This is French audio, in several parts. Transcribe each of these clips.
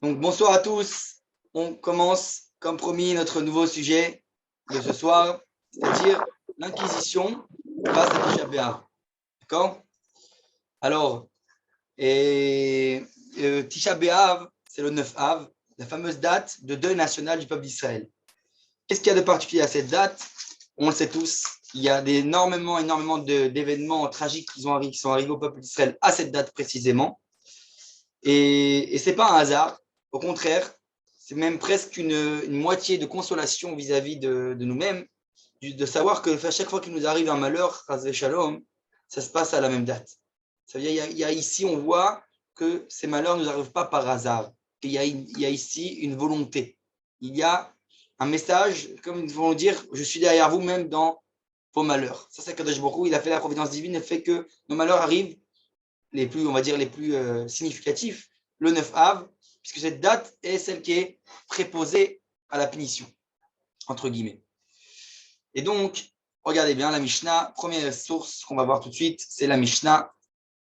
Donc, bonsoir à tous. On commence, comme promis, notre nouveau sujet de ce soir, c'est-à-dire l'Inquisition face à Tisha B'Av. D'accord? Alors, Tisha B'Av, c'est le 9 Av, la fameuse date de deuil national du peuple d'Israël. Qu'est-ce qu'il y a de particulier à cette date? On le sait tous, il y a énormément d'événements tragiques qui sont arrivés au peuple d'Israël à cette date précisément. Et ce n'est pas un hasard. Au contraire, c'est même presque une moitié de consolation vis-à-vis de nous-mêmes, de savoir que à chaque fois qu'il nous arrive un malheur, Shalom, ça se passe à la même date. Ça veut dire, ici, on voit que ces malheurs ne nous arrivent pas par hasard. Il y a ici une volonté. Il y a un message, comme ils vont dire, je suis derrière vous même dans vos malheurs. Ça, c'est Kadosh Baruch Hu, il a fait la providence divine, le fait que nos malheurs arrivent les plus, on va dire, les plus significatifs, le 9 Av, puisque cette date est celle qui est préposée à la punition, entre guillemets. Et donc, regardez bien la Mishnah, première source qu'on va voir tout de suite, c'est la Mishnah.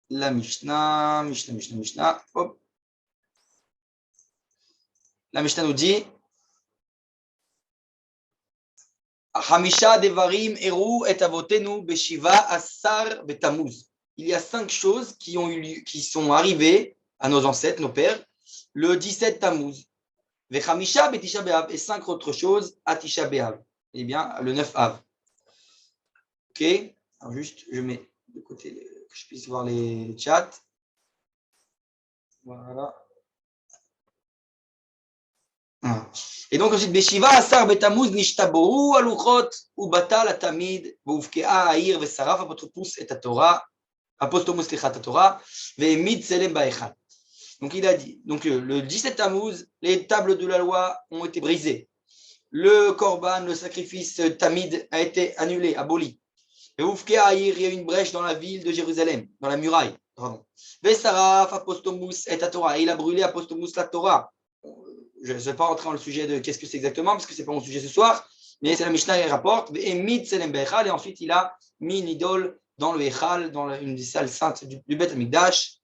La Mishnah, hop. La Mishnah nous dit Hamisha devarim eru et avotenu beshiva asar betamuz. Il y a 5 choses qui sont arrivées à nos ancêtres, nos pères, le 17 Tammuz. Vechamisha betisha be'av, et 5 autres choses à Tisha B'Av. Eh bien, le 9 Av. Ok. Alors juste, je mets de côté que je puisse voir les chats. Voilà. Et donc ensuite, Beshiva asar betamuz nishtabohu aluchot ubatal atamid veufkea air vesaraf apotropous et Torah apostomus lechat Torah ve'emid selem ba'echad. Donc il a dit, donc le 17 Tammuz, les tables de la loi ont été brisées. Le korban, le sacrifice tamid a été annulé, aboli. Et Oufkea, il y a une brèche dans la ville de Jérusalem, dans la muraille. Vesaraf apostomus et Torah. Il a brûlé apostomus la Torah. Je ne vais pas rentrer dans le sujet de qu'est-ce que c'est exactement, parce que ce n'est pas mon sujet ce soir, mais c'est la Mishnah qui rapporte. Et ensuite il a mis une idole dans le Echal, dans une des salles saintes du Beth Amikdash.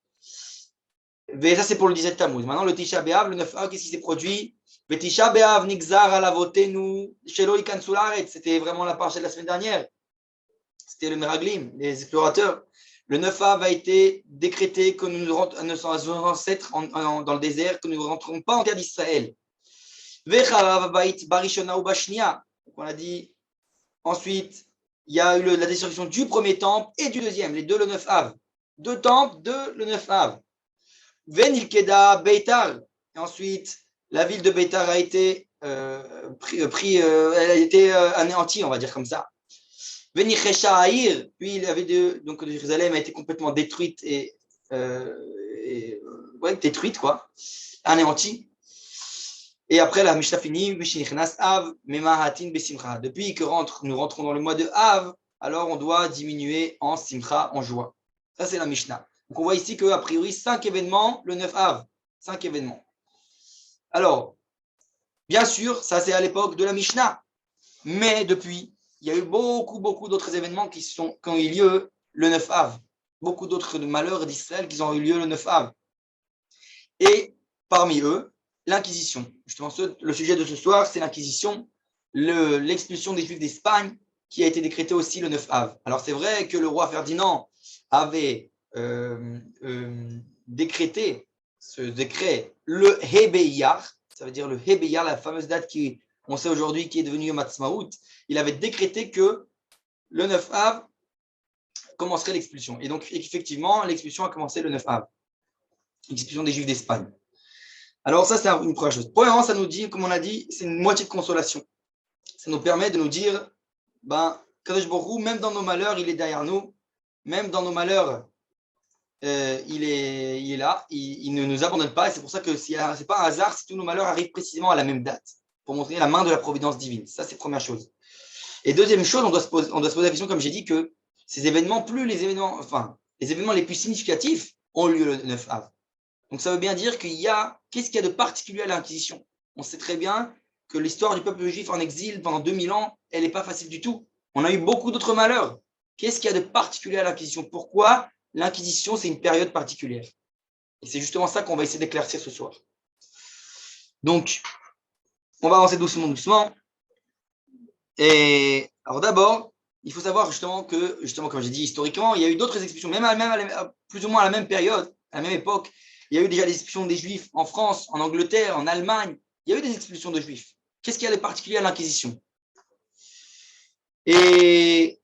Et ça, c'est pour le 17 Tammuz. Maintenant, le Tisha B'Av, le 9 Av, qu'est-ce qui s'est produit? Le Tisha B'Av, Nixar, Alavotenu, Shelo Ikansu Laaretz. C'était vraiment la partie de la semaine dernière. C'était le Meraglim, les explorateurs. Le 9 Av a été décrété que nous rentrons à nos ancêtres dans le désert, que nous ne rentrons pas en terre d'Israël. Vecharav Bait Barishona ou Bashnia. On a dit ensuite, il y a eu la destruction du premier temple et du deuxième, les deux le 9 Av. 2 temples, 2 le 9 Av. Venilkeda Beitar. Et ensuite, la ville de Beitar a été anéantie, on va dire comme ça. Venichesha Aïr, puis donc Jérusalem a été complètement détruite détruite, quoi, anéantie. Et après, la Mishnah finit, Av, Memahatin Besimcha. Depuis que nous rentrons dans le mois de Av, alors on doit diminuer en Simcha, en joie. Ça, c'est la Mishnah. Donc on voit ici qu'a priori, 5 événements, le 9 Av. 5 événements. Alors, bien sûr, ça c'est à l'époque de la Mishnah. Mais depuis, il y a eu beaucoup d'autres événements qui ont eu lieu le 9 Av. Beaucoup d'autres malheurs d'Israël qui ont eu lieu le 9 Av. Et parmi eux, l'Inquisition. Justement, le sujet de ce soir, c'est l'Inquisition, l'expulsion des Juifs d'Espagne, qui a été décrétée aussi le 9 Av. Alors c'est vrai que le roi Ferdinand avait décrété ce décret, le Hebeyar, ça veut dire le Hebeyar, la fameuse date on sait aujourd'hui qui est devenue Yom Ha'atzmaut. Il avait décrété que le 9 Av commencerait l'expulsion. Et donc, effectivement, l'expulsion a commencé le 9 Av. L'expulsion des Juifs d'Espagne. Alors, ça, c'est une première chose. Premièrement, ça nous dit, comme on a dit, c'est une moitié de consolation. Ça nous permet de nous dire, Kadosh Baruch Hu, même dans nos malheurs, il est derrière nous. Même dans nos malheurs, il est là. Il ne nous abandonne pas. Et c'est pour ça que ce n'est pas un hasard si tous nos malheurs arrivent précisément à la même date, pour montrer la main de la providence divine. Ça, c'est la première chose. Et deuxième chose, on doit se poser la question, comme j'ai dit, que ces événements, les événements les plus significatifs ont lieu le 9 Av. Donc ça veut bien dire qu'est-ce qu'il y a de particulier à l'Inquisition? On sait très bien que l'histoire du peuple juif en exil pendant 2000 ans, elle n'est pas facile du tout. On a eu beaucoup d'autres malheurs. Qu'est-ce qu'il y a de particulier à l'Inquisition? Pourquoi l'Inquisition, c'est une période particulière? Et c'est justement ça qu'on va essayer d'éclaircir ce soir. Donc, on va avancer doucement, doucement. Et alors d'abord, il faut savoir justement que, justement, comme j'ai dit historiquement, il y a eu d'autres expulsions, plus ou moins à la même période, à la même époque. Il y a eu déjà des expulsions des Juifs en France, en Angleterre, en Allemagne. Il y a eu des expulsions de Juifs. Qu'est-ce qu'il y a de particulier à l'Inquisition? Et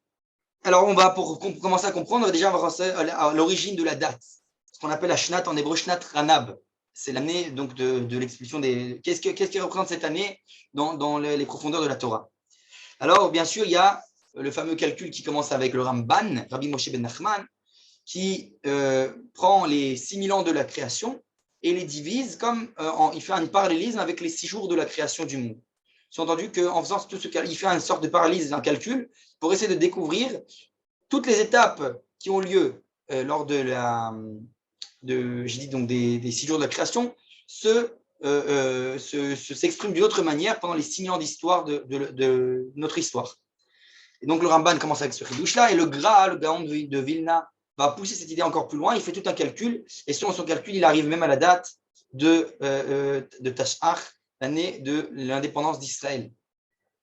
alors, on va, pour commencer à comprendre, déjà, on va commencer à l'origine de la date, ce qu'on appelle la Shnat en hébreu, Shnat Ranab. C'est l'année donc de l'expulsion des. Qu'est-ce qui représente cette année dans les profondeurs de la Torah? Alors, bien sûr, il y a le fameux calcul qui commence avec le Ramban, Rabbi Moshe ben Nachman, qui prend les 6000 ans de la création et les divise comme il fait un parallélisme avec les 6 jours de la création du monde. C'est-entendu qu'en faisant tout ce il fait une sorte de parallélisme, un calcul, pour essayer de découvrir toutes les étapes qui ont lieu lors de j'ai dit donc des 6 jours de la création, s'expriment d'une autre manière pendant les 6000 ans d'histoire de notre histoire. Et donc le Ramban commence avec ce chidouche-là, et le Gaon de Vilna, va pousser cette idée encore plus loin. Il fait tout un calcul, et selon son calcul, il arrive même à la date de Tash'ach, l'année de l'indépendance d'Israël.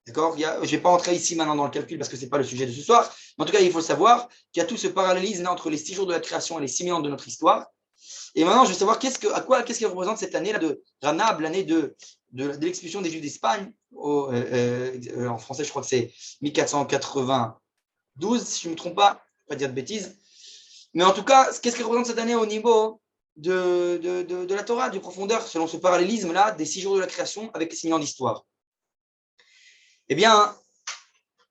D'accord? Je ne vais pas rentrer ici maintenant dans le calcul parce que ce n'est pas le sujet de ce soir, mais en tout cas, il faut savoir qu'il y a tout ce parallélisme entre les 6 jours de la création et les 6000 ans de notre histoire. Et maintenant, je veux savoir qu'est-ce qu'elle représente cette année-là de Ranab, l'année de l'expulsion des Juifs d'Espagne. En français, je crois que c'est 1492, si je ne me trompe pas, je ne vais pas dire de bêtises. Mais en tout cas, qu'est-ce qu'elle représente cette année au niveau de la Torah, du profondeur, selon ce parallélisme-là, des 6 jours de la création avec les 6000 ans d'histoire? Eh bien,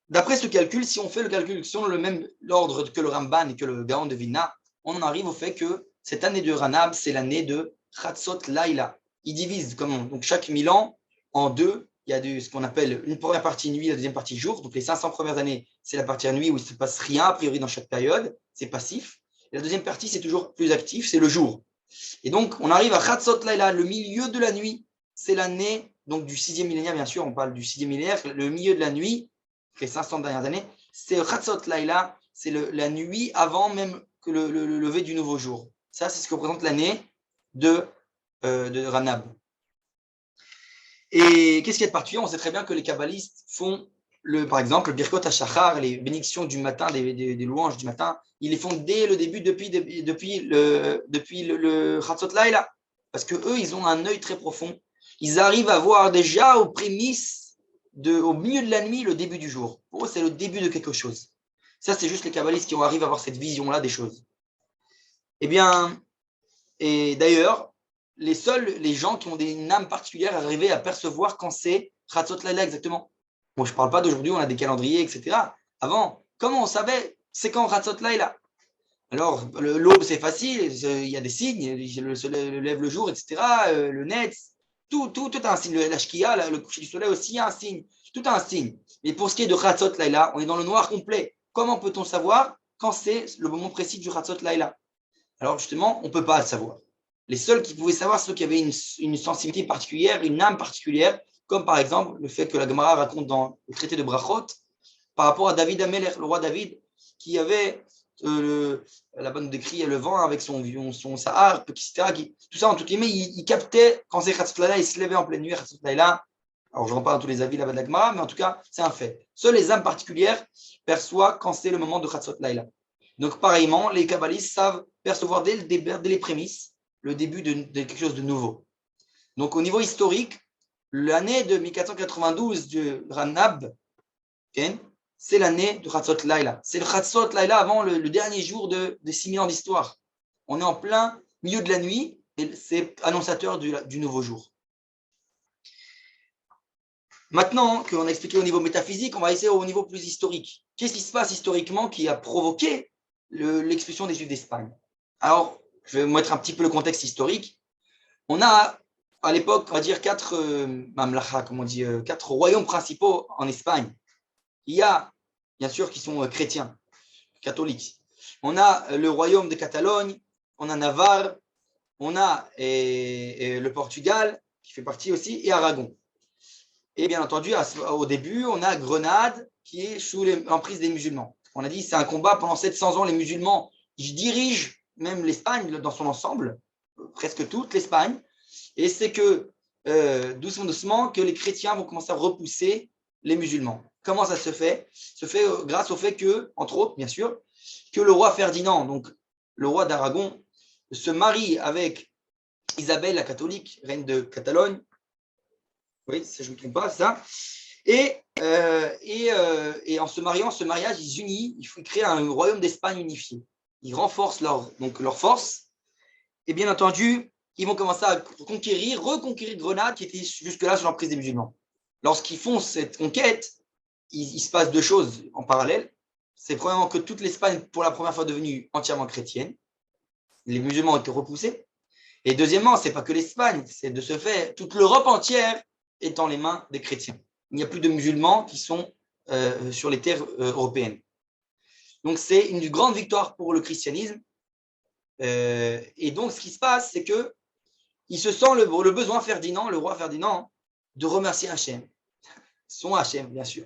d'après ce calcul, si on fait le calcul selon le même ordre que le Ramban et que le Gaon de Vilna, on en arrive au fait que cette année de Ranab, c'est l'année de Chatzot Laila. Il divise donc chaque 1000 ans en deux. Il y a ce qu'on appelle une première partie nuit, la deuxième partie jour. Donc les 500 premières années, c'est la partie nuit où il ne se passe rien, a priori, dans chaque période. C'est passif. Et la deuxième partie, c'est toujours plus actif, c'est le jour. Et donc, on arrive à Chatzot Laila, le milieu de la nuit. C'est l'année donc du 6e millénaire, bien sûr, on parle du 6e millénaire, le milieu de la nuit, les 500 dernières années, c'est Chatzot Laila, c'est la nuit avant même que le lever du nouveau jour. Ça, c'est ce que représente l'année de Ranab. Et qu'est-ce qu'il y a de particulier? On sait très bien que les kabbalistes font, par exemple, le Birkot HaShachar, les bénédictions du matin, des louanges du matin, ils les font dès le début, depuis le Chatzot Laila. Parce qu'eux, ils ont un œil très profond. Ils arrivent à voir déjà aux prémices, au milieu de la nuit, le début du jour. Pour eux, c'est le début de quelque chose. Ça, c'est juste les kabbalistes qui arrivent à avoir cette vision-là des choses. Eh bien, et d'ailleurs, les gens qui ont une âme particulière arrivent à percevoir quand c'est Chatzot Laila exactement. Bon, je ne parle pas d'aujourd'hui, on a des calendriers, etc. Avant, comment on savait c'est quand Chatzot Laila? Alors, l'aube, c'est facile, il y a des signes, le soleil lève le jour, etc. Le net, tout a un signe. La shkia, le coucher du soleil aussi, il y a un signe. Tout a un signe. Mais pour ce qui est de Chatzot Laila, on est dans le noir complet. Comment peut-on savoir quand c'est le moment précis du Chatzot Laila? Alors, justement, on ne peut pas le savoir. Les seuls qui pouvaient savoir, c'est ceux qui avaient une sensibilité particulière, une âme particulière, comme par exemple le fait que la Gemara raconte dans le traité de Brachot, par rapport à David Ameler, le roi David, qui avait la bonne décrit le vent avec sa harpe, etc. Tout ça, en tout cas, il captait quand c'est Chatzot Laila, il se levait en pleine nuit, Chatzot Laila. Alors, je ne rentre pas dans tous les avis là-bas de la Gemara, mais en tout cas, c'est un fait. Seules les âmes particulières perçoivent quand c'est le moment de Chatzot Laila. Donc, pareillement, les kabbalistes savent percevoir dès les prémices le début de quelque chose de nouveau. Donc, au niveau historique, l'année de 1492 de Ranab, okay, c'est l'année de Chatzot Laila. C'est le Chatzot Laila avant le dernier jour de 6000 ans d'histoire. On est en plein milieu de la nuit et c'est annonçateur du nouveau jour. Maintenant qu'on a expliqué au niveau métaphysique, on va essayer au niveau plus historique. Qu'est-ce qui se passe historiquement qui a provoqué l'expulsion des Juifs d'Espagne? Alors, je vais vous mettre un petit peu le contexte historique. On a, à l'époque, on va dire quatre royaumes principaux en Espagne. Il y a, bien sûr, qui sont chrétiens, catholiques. On a le royaume de Catalogne, on a Navarre, on a le Portugal, qui fait partie aussi, et Aragon. Et bien entendu, au début, on a Grenade, qui est sous l'emprise des musulmans. On a dit c'est un combat pendant 700 ans, les musulmans dirigent même l'Espagne dans son ensemble, presque toute l'Espagne. Et c'est que doucement, doucement, que les chrétiens vont commencer à repousser les musulmans. Comment ça se fait? Se fait grâce au fait que, entre autres, bien sûr, que le roi Ferdinand, donc le roi d'Aragon, se marie avec Isabelle la catholique, reine de Catalogne. Oui, si je ne me trompe pas, c'est ça. Et en se mariant, ce mariage, ils unissent, ils créent un royaume d'Espagne unifié. Ils renforcent leur force. Et bien entendu, ils vont commencer à reconquérir Grenade, qui était jusque-là sous l'emprise des musulmans. Lorsqu'ils font cette conquête, il se passe deux choses en parallèle. C'est premièrement que toute l'Espagne, pour la première fois, est devenue entièrement chrétienne. Les musulmans ont été repoussés. Et deuxièmement, ce n'est pas que l'Espagne, c'est de ce fait, toute l'Europe entière est dans les mains des chrétiens. Il n'y a plus de musulmans qui sont sur les terres européennes. Donc, c'est une grande victoire pour le christianisme. Et donc, ce qui se passe, c'est qu'il se sent le besoin, Ferdinand, le roi Ferdinand, de remercier Hachem. Son Hachem, bien sûr.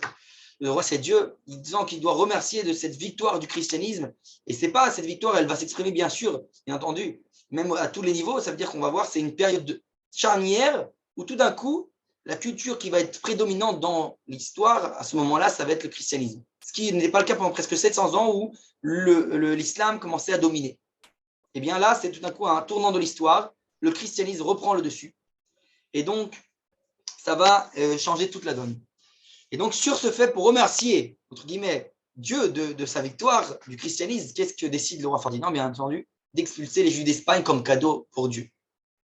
Le roi, c'est Dieu, disant qu'il doit remercier de cette victoire du christianisme. Et c'est pas cette victoire, elle va s'exprimer, bien sûr, bien entendu, même à tous les niveaux. Ça veut dire qu'on va voir, c'est une période charnière où tout d'un coup, la culture qui va être prédominante dans l'histoire, à ce moment-là, ça va être le christianisme. Ce qui n'est pas le cas pendant presque 700 ans où l'islam commençait à dominer. Et bien là, c'est tout d'un coup un tournant de l'histoire. Le christianisme reprend le dessus. Et donc, ça va changer toute la donne. Et donc, sur ce fait, pour remercier, entre guillemets, Dieu de sa victoire du christianisme, qu'est-ce que décide le roi Ferdinand? Bien entendu, d'expulser les Juifs d'Espagne comme cadeau pour Dieu.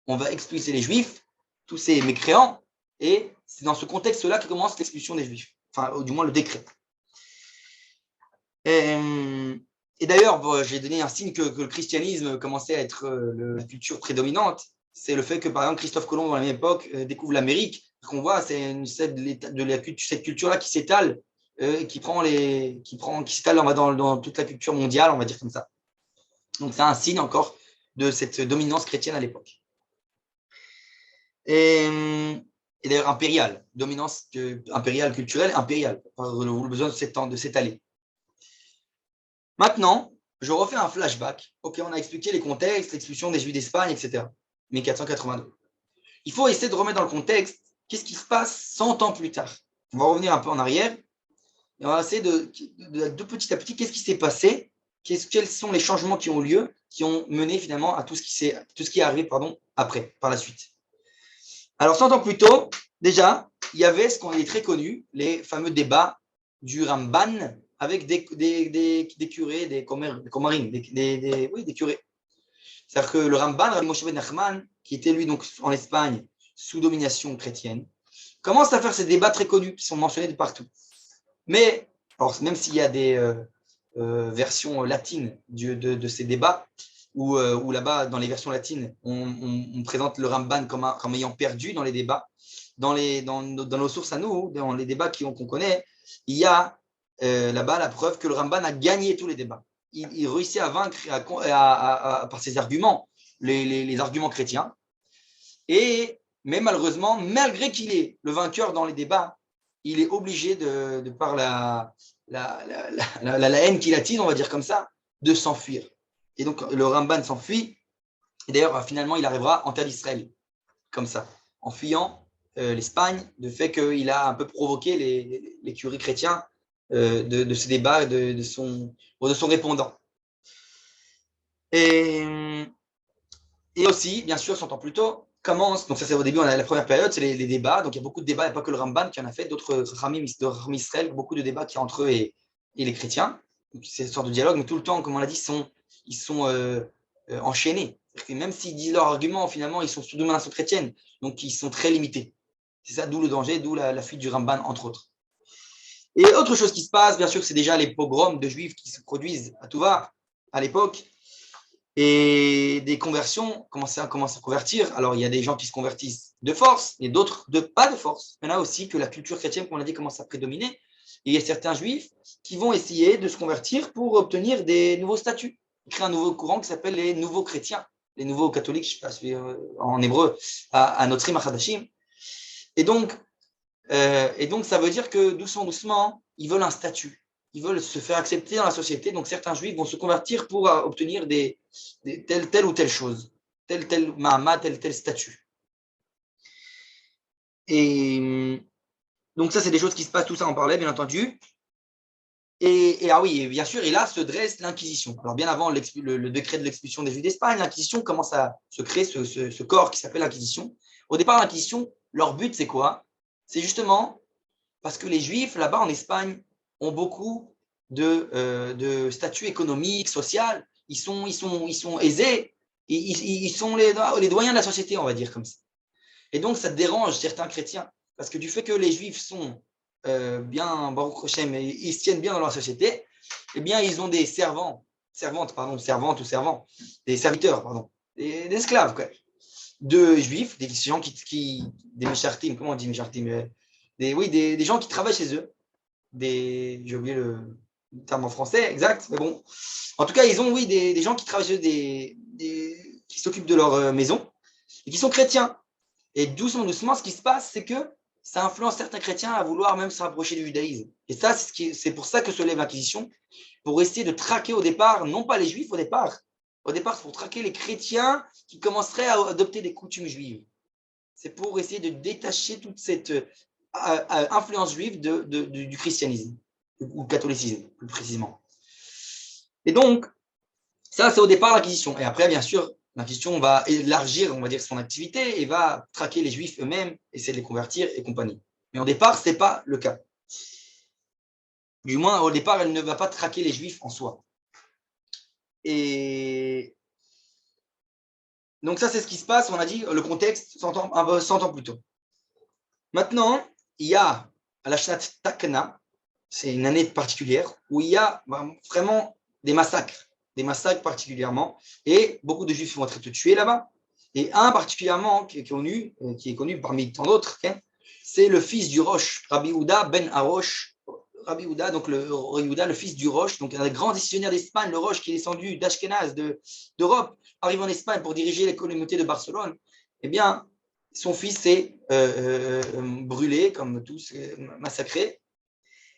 On va expulser les Juifs, tous ces mécréants, et c'est dans ce contexte-là que commence l'expulsion des Juifs, enfin, du moins le décret. Et d'ailleurs, j'ai donné un signe que le christianisme commençait à être la culture prédominante. C'est le fait que, par exemple, Christophe Colomb, à la même époque, découvre l'Amérique. Ce qu'on voit, c'est cette culture-là qui s'étale, qui s'étale dans toute la culture mondiale, on va dire comme ça. Donc, c'est un signe encore de cette dominance chrétienne à l'époque. Et d'ailleurs, impériale, dominance impériale, culturelle, impériale, par le besoin de s'étaler. Maintenant, je refais un flashback. Ok, on a expliqué les contextes, l'expulsion des Juifs d'Espagne, etc. 1482. Il faut essayer de remettre dans le contexte qu'est-ce qui se passe 100 ans plus tard. On va revenir un peu en arrière et on va essayer de petit à petit, qu'est-ce qui s'est passé, quels sont les changements qui ont lieu, qui ont mené finalement à tout ce qui est arrivé après, par la suite. Alors, 100 ans plus tôt, déjà, il y avait ce qu'on est très connu, les fameux débats du Ramban avec des curés, des comarines, des curés. C'est-à-dire que le Ramban, Rabbi Moshe ben Nachman, qui était lui donc en Espagne sous domination chrétienne, commence à faire ces débats très connus qui sont mentionnés de partout. Mais, alors, même s'il y a des versions latines de ces débats, où là-bas, dans les versions latines, on présente le Ramban comme ayant perdu dans les débats, dans nos sources à nous, dans les débats qu'on connaît, il y a là-bas la preuve que le Ramban a gagné tous les débats. Il réussit à vaincre par ses arguments, les arguments chrétiens. Mais malheureusement, malgré qu'il est le vainqueur dans les débats, il est obligé, de par la haine qu'il attise, on va dire comme ça, de s'enfuir. Et donc, le Ramban s'enfuit. Et d'ailleurs, finalement, il arrivera en terre d'Israël, comme ça, en fuyant l'Espagne, de fait qu'il a un peu provoqué les curés chrétiens de ce débat de son répondant. Et aussi, bien sûr, 100 ans plus tôt, commence, donc ça c'est au début, on a la première période, c'est les débats, donc il y a beaucoup de débats, il n'y a pas que le Ramban qui en a fait, d'autres Ramim Israël, beaucoup de débats qui entre eux et les chrétiens, donc c'est une sorte de dialogue, mais tout le temps, comme on l'a dit, ils sont enchaînés. Même s'ils disent leurs arguments, finalement, ils sont sous domination chrétienne, donc ils sont très limités. C'est ça, d'où le danger, d'où la fuite du Ramban, entre autres. Et autre chose qui se passe, bien sûr, c'est déjà les pogroms de juifs qui se produisent à tout va, à l'époque, et des conversions, commencent à convertir. Alors, il y a des gens qui se convertissent de force, et d'autres pas de force. Il y en a aussi que la culture chrétienne, comme on l'a dit, commence à prédominer. Et il y a certains juifs qui vont essayer de se convertir pour obtenir des nouveaux statuts. Ils créent un nouveau courant qui s'appelle les nouveaux chrétiens, les nouveaux catholiques, je ne sais pas en hébreu, à Notrim Achadashim. Et donc, ça veut dire que doucement, ils veulent un statut. Ils veulent se faire accepter dans la société. Donc, certains juifs vont se convertir pour obtenir telle ou telle chose, tel mahama, tel statut. Et donc ça, c'est des choses qui se passent, tout ça, on parlait, bien entendu. Ah oui, et bien sûr, et là se dresse l'Inquisition. Alors bien avant le décret de l'expulsion des Juifs d'Espagne, l'Inquisition commence à se créer ce corps qui s'appelle l'Inquisition. Au départ, l'Inquisition, leur but, c'est quoi? C'est justement parce que les Juifs, là-bas en Espagne, ont beaucoup de statut économique, social. Ils sont aisés. Ils sont les doyens de la société, on va dire comme ça. Et donc, ça dérange certains chrétiens. Parce que du fait que les Juifs sont bien, Baruch Hashem, ils se tiennent bien dans leur société, eh bien, ils ont des servantes ou servants, des serviteurs, pardon, des esclaves, quoi, de Juifs, des gens des Meshartim, comment on dit Meshartim, des gens qui travaillent chez eux, j'ai oublié le terme en français exact, mais bon. En tout cas, ils ont, oui, des gens qui travaillent chez eux, qui s'occupent de leur maison et qui sont chrétiens. Et doucement, doucement, ce qui se passe, c'est que ça influence certains chrétiens à vouloir même se rapprocher du judaïsme. Et ça, c'est pour ça que se lève l'Inquisition, pour essayer de traquer au départ, non pas les juifs au départ, c'est pour traquer les chrétiens qui commenceraient à adopter des coutumes juives. C'est pour essayer de détacher toute cette influence juive du christianisme, ou catholicisme, plus précisément. Et donc, ça, c'est au départ l'Inquisition. Et après, bien sûr, l'Inquisition va élargir, on va dire, son activité et va traquer les Juifs eux-mêmes, essayer de les convertir et compagnie. Mais au départ, ce n'est pas le cas. Du moins, au départ, elle ne va pas traquer les Juifs en soi. Et donc ça, c'est ce qui se passe, on a dit, le contexte 100 ans plus tôt. Maintenant, il y a la Shnat Takna, c'est une année particulière, où il y a vraiment des massacres particulièrement, et beaucoup de Juifs vont être tués là-bas. Et un particulièrement qui est connu parmi tant d'autres, c'est le fils du Rosh, Rabbi Houda ben Arosh. Rabbi Houda, donc le fils du Rosh, donc un grand décisionnaire d'Espagne, le Rosh qui est descendu d'Ashkenaz, d'Europe, arrive en Espagne pour diriger les communautés de Barcelone. Eh bien, son fils est brûlé, comme tous, massacré.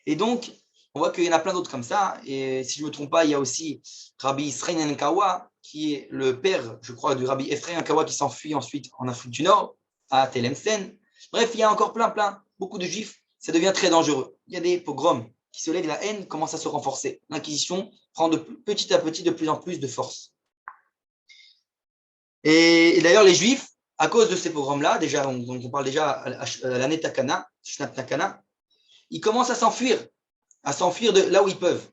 Et donc, on voit qu'il y en a plein d'autres comme ça. Et si je ne me trompe pas, il y a aussi Rabbi Israël Kawa, qui est le père, je crois, du Rabbi Ephraim Kawa, qui s'enfuit ensuite en Afrique du Nord, à Tlemcen. Bref, il y a encore plein, beaucoup de juifs. Ça devient très dangereux. Il y a des pogroms qui se lèvent, la haine commence à se renforcer. L'Inquisition prend petit à petit de plus en plus de force. Et d'ailleurs, les juifs, à cause de ces pogroms-là, déjà, on parle déjà à l'année Takana, Shnat Takana, ils commencent à s'enfuir de là où ils peuvent.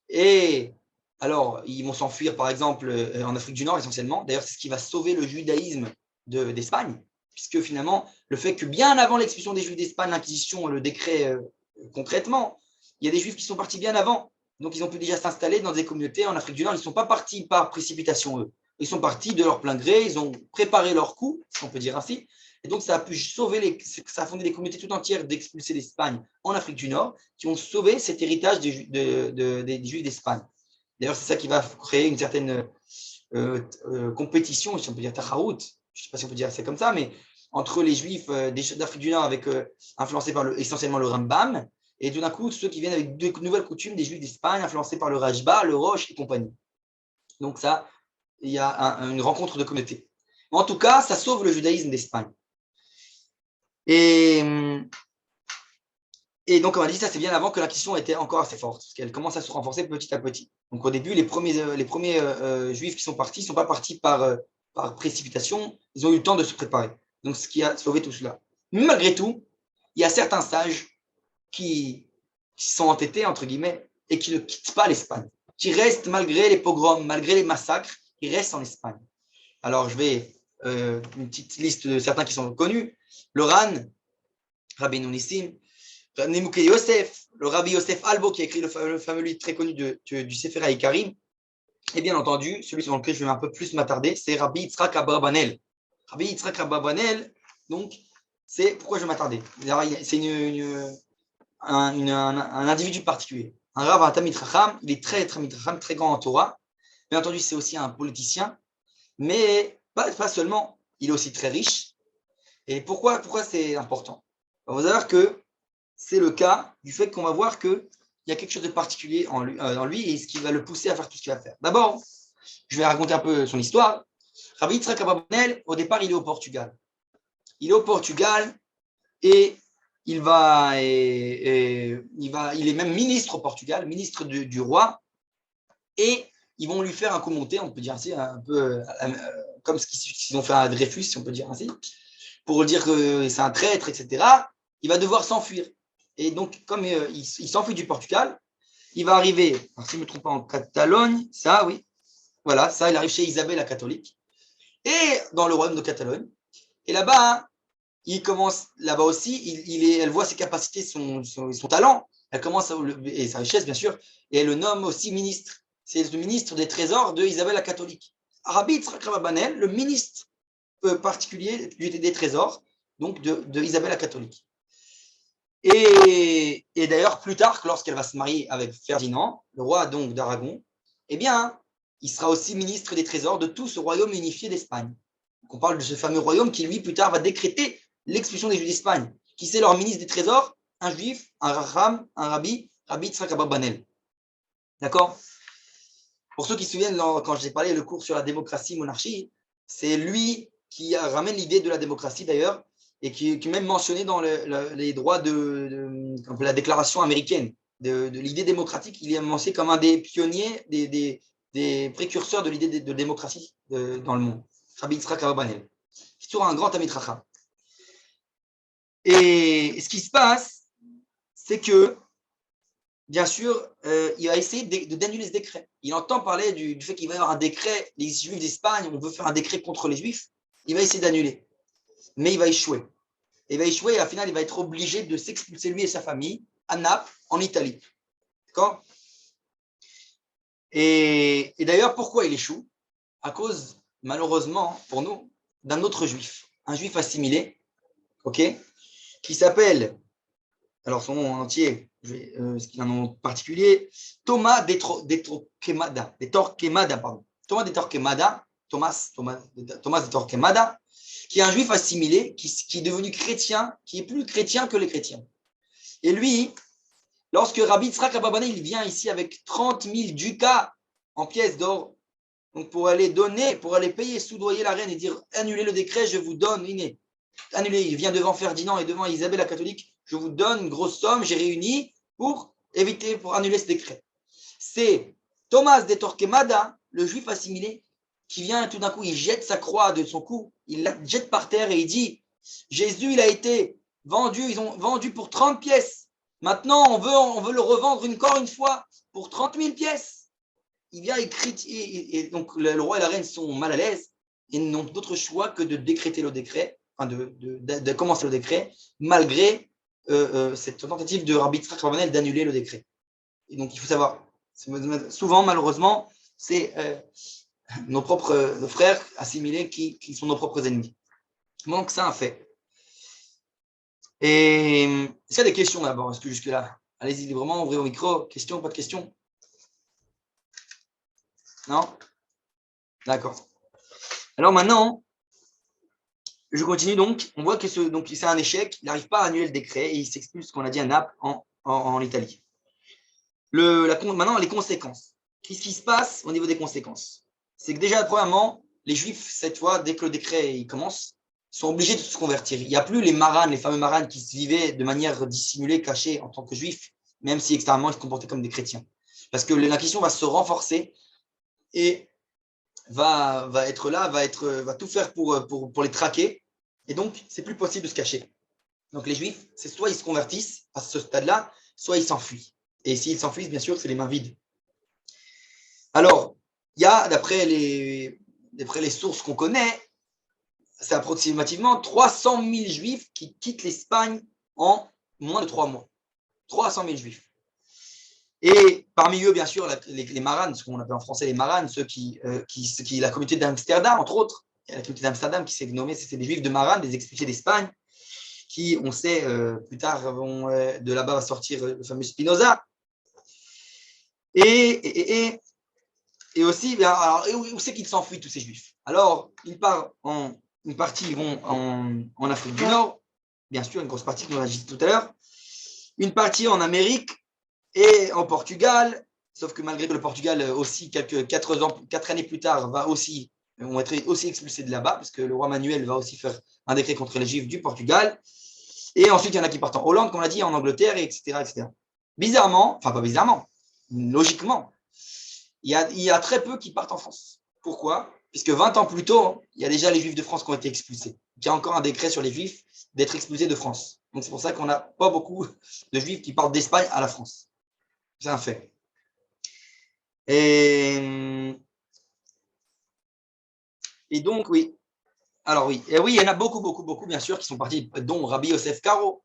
Et alors, ils vont s'enfuir, par exemple, en Afrique du Nord essentiellement. D'ailleurs, c'est ce qui va sauver le judaïsme d'Espagne, puisque finalement, le fait que bien avant l'expulsion des Juifs d'Espagne, l'Inquisition, le décret concrètement, il y a des Juifs qui sont partis bien avant. Donc, ils ont pu déjà s'installer dans des communautés en Afrique du Nord. Ils ne sont pas partis par précipitation, eux. Ils sont partis de leur plein gré. Ils ont préparé leur coup, si on peut dire ainsi. Et donc, ça a pu sauver ça a fondé des communautés tout entières d'expulser l'Espagne en Afrique du Nord, qui ont sauvé cet héritage des Juifs d'Espagne. D'ailleurs, c'est ça qui va créer une certaine compétition, si on peut dire tacharout, je ne sais pas si on peut dire c'est comme ça, mais entre les Juifs d'Afrique du Nord, influencés par essentiellement le Rambam, et tout d'un coup, ceux qui viennent avec de nouvelles coutumes des Juifs d'Espagne, influencés par le Rajba, le Roche et compagnie. Donc ça, il y a une rencontre de communautés. En tout cas, ça sauve le judaïsme d'Espagne. Et donc, on a dit ça, c'est bien avant que l'Inquisition était encore assez forte, parce qu'elle commence à se renforcer petit à petit. Donc, au début, les premiers Juifs qui sont partis ne sont pas partis par précipitation, ils ont eu le temps de se préparer. Donc, ce qui a sauvé tout cela. Mais malgré tout, il y a certains sages qui sont entêtés, entre guillemets, et qui ne quittent pas l'Espagne, qui restent malgré les pogroms, malgré les massacres, ils restent en Espagne. Alors, je vais une petite liste de certains qui sont connus. Le Ran, Rabbi Nounissim, Nemouké Yosef, le Rabbi Yosef Albo qui a écrit le fameux livre très connu du Sefer HaIkarim, et bien entendu, celui sur lequel je vais un peu plus m'attarder, c'est Rabbi Yitzhak Abarbanel. Rabbi Yitzhak Abarbanel, donc, c'est pourquoi je vais m'attarder. C'est un individu particulier. Un Rav, un Tamid Chacham, il est très Tamid Chacham, très grand en Torah. Bien entendu, c'est aussi un politicien, mais pas seulement, il est aussi très riche. Et pourquoi c'est important? On va voir que c'est le cas du fait qu'on va voir qu'il y a quelque chose de particulier en lui et ce qui va le pousser à faire tout ce qu'il va faire. D'abord, je vais raconter un peu son histoire. Rabbi Yitzhak Abarbanel, au départ, il est au Portugal. Il est au Portugal et il est même ministre au Portugal, ministre du roi, et ils vont lui faire un coup monté, on peut dire ainsi, un peu comme ce qu'ils ont fait à Dreyfus, si on peut dire ainsi, pour dire que c'est un traître, etc. Il va devoir s'enfuir. Et donc, comme il s'enfuit du Portugal, il va arriver, alors, si je ne me trompe pas, en Catalogne, ça, oui, voilà, ça, il arrive chez Isabelle la catholique, et dans le royaume de Catalogne. Et là-bas, il commence, là-bas aussi, elle voit ses capacités, son talent, elle commence, et sa richesse, bien sûr, et elle le nomme aussi ministre. C'est le ministre des Trésors de Isabelle la catholique. Rabbi Yitzhak Abarbanel, le ministre particulier des Trésors, donc de Isabelle la catholique. Et d'ailleurs, plus tard, lorsqu'elle va se marier avec Ferdinand, le roi donc d'Aragon, eh bien, il sera aussi ministre des Trésors de tout ce royaume unifié d'Espagne. Donc, on parle de ce fameux royaume qui, lui, plus tard, va décréter l'expulsion des Juifs d'Espagne. Qui c'est leur ministre des Trésors? Un juif, un racham, un rabbi, Rabbi Yitzhak Abarbanel. D'accord? Pour ceux qui se souviennent, quand j'ai parlé le cours sur la démocratie-monarchie, c'est lui qui ramène l'idée de la démocratie d'ailleurs, et qui est même mentionné dans les droits de la déclaration américaine, de l'idée démocratique. Il est mentionné comme un des pionniers, des précurseurs de l'idée de démocratie dans le monde. Rabbi Yitzhak Abarbanel. C'est toujours un grand Talmid Chacham. Et ce qui se passe, c'est que, bien sûr, il va essayer d'annuler ce décret. Il entend parler du fait qu'il va y avoir un décret, les Juifs d'Espagne, on veut faire un décret contre les Juifs. Il va essayer d'annuler, mais il va échouer. Il va échouer et à la finale, il va être obligé de s'expulser lui et sa famille à Naples, en Italie. D'accord? Et d'ailleurs, pourquoi il échoue? À cause, malheureusement, pour nous, d'un autre juif, un juif assimilé, ok, qui s'appelle, alors son nom en entier, ce qu'il a un nom particulier, Thomas de Torquemada, pardon. Thomas de Torquemada, Thomas de Torquemada, qui est un juif assimilé, qui est devenu chrétien, qui est plus chrétien que les chrétiens. Et lui, lorsque Rabbi Yitzhak Abarbanel, il vient ici avec 30 000 ducats en pièces d'or, donc pour aller donner, pour aller payer, soudoyer la reine et dire annulez le décret, je vous donne, annulez, il vient devant Ferdinand et devant Isabelle la catholique, je vous donne une grosse somme, j'ai réuni pour annuler ce décret. C'est Thomas de Torquemada, le juif assimilé, qui vient et tout d'un coup, il jette sa croix de son cou, il la jette par terre et il dit Jésus, il a été vendu, ils ont vendu pour 30 pièces. Maintenant, on veut le revendre encore une fois pour 30 000 pièces. Il vient et donc le roi et la reine sont mal à l'aise et n'ont d'autre choix que de décréter le décret, enfin de commencer le décret, malgré cette tentative de Rabbi Yitzhak Abarbanel d'annuler le décret. Et donc, il faut savoir, souvent, malheureusement, c'est nos frères assimilés qui sont nos propres ennemis. Donc, c'est un fait. Et est-ce qu'il y a des questions d'abord? Est-ce que jusque-là? Allez-y librement, ouvrez au micro. Questions, pas de questions? Non? D'accord. Alors maintenant, je continue donc. On voit que c'est un échec. Il n'arrive pas à annuler le décret et il s'expulse, qu'on a dit, à Naples, en Italie. Maintenant, les conséquences. Qu'est-ce qui se passe au niveau des conséquences? C'est que déjà, premièrement, les Juifs, cette fois, dès que le décret il commence, sont obligés de se convertir. Il n'y a plus les maranes, les fameux maranes qui vivaient de manière dissimulée, cachée en tant que Juifs, même si extérieurement ils se comportaient comme des chrétiens. Parce que la question va se renforcer et va être là, va tout faire pour les traquer. Et donc, c'est plus possible de se cacher. Donc, les Juifs, c'est soit ils se convertissent à ce stade-là, soit ils s'enfuient. Et s'ils s'enfuient, bien sûr, c'est les mains vides. Alors, il y a, d'après les sources qu'on connaît, c'est approximativement 300 000 Juifs qui quittent l'Espagne en moins de 3 mois. 300 000 Juifs. Et parmi eux, bien sûr, les maranes, ce qu'on appelle en français les maranes, ceux qui la communauté d'Amsterdam, entre autres, il y a la communauté d'Amsterdam qui s'est nommée, c'est des Juifs de Marane, des expulsés d'Espagne, qui, on sait, plus tard, de là-bas va sortir le fameux Spinoza. Et aussi, alors, où c'est qu'ils s'enfuient, tous ces Juifs? Alors, une partie vont en Afrique du Nord, bien sûr, une grosse partie, comme on l'a dit tout à l'heure, une partie en Amérique et en Portugal, sauf que malgré que le Portugal aussi, 4 années plus tard, vont être aussi expulsés de là-bas, parce que le roi Manuel va aussi faire un décret contre les Juifs du Portugal. Et ensuite, il y en a qui partent en Hollande, comme on l'a dit, en Angleterre, etc., etc. Bizarrement, enfin pas bizarrement, logiquement, il y a très peu qui partent en France. Pourquoi? Puisque 20 ans plus tôt, il y a déjà les Juifs de France qui ont été expulsés. Il y a encore un décret sur les Juifs d'être expulsés de France. Donc c'est pour ça qu'on n'a pas beaucoup de Juifs qui partent d'Espagne à la France. C'est un fait. Et donc, oui. Alors oui. Et oui, il y en a beaucoup, beaucoup, beaucoup, bien sûr, qui sont partis, dont Rabbi Yosef Karo,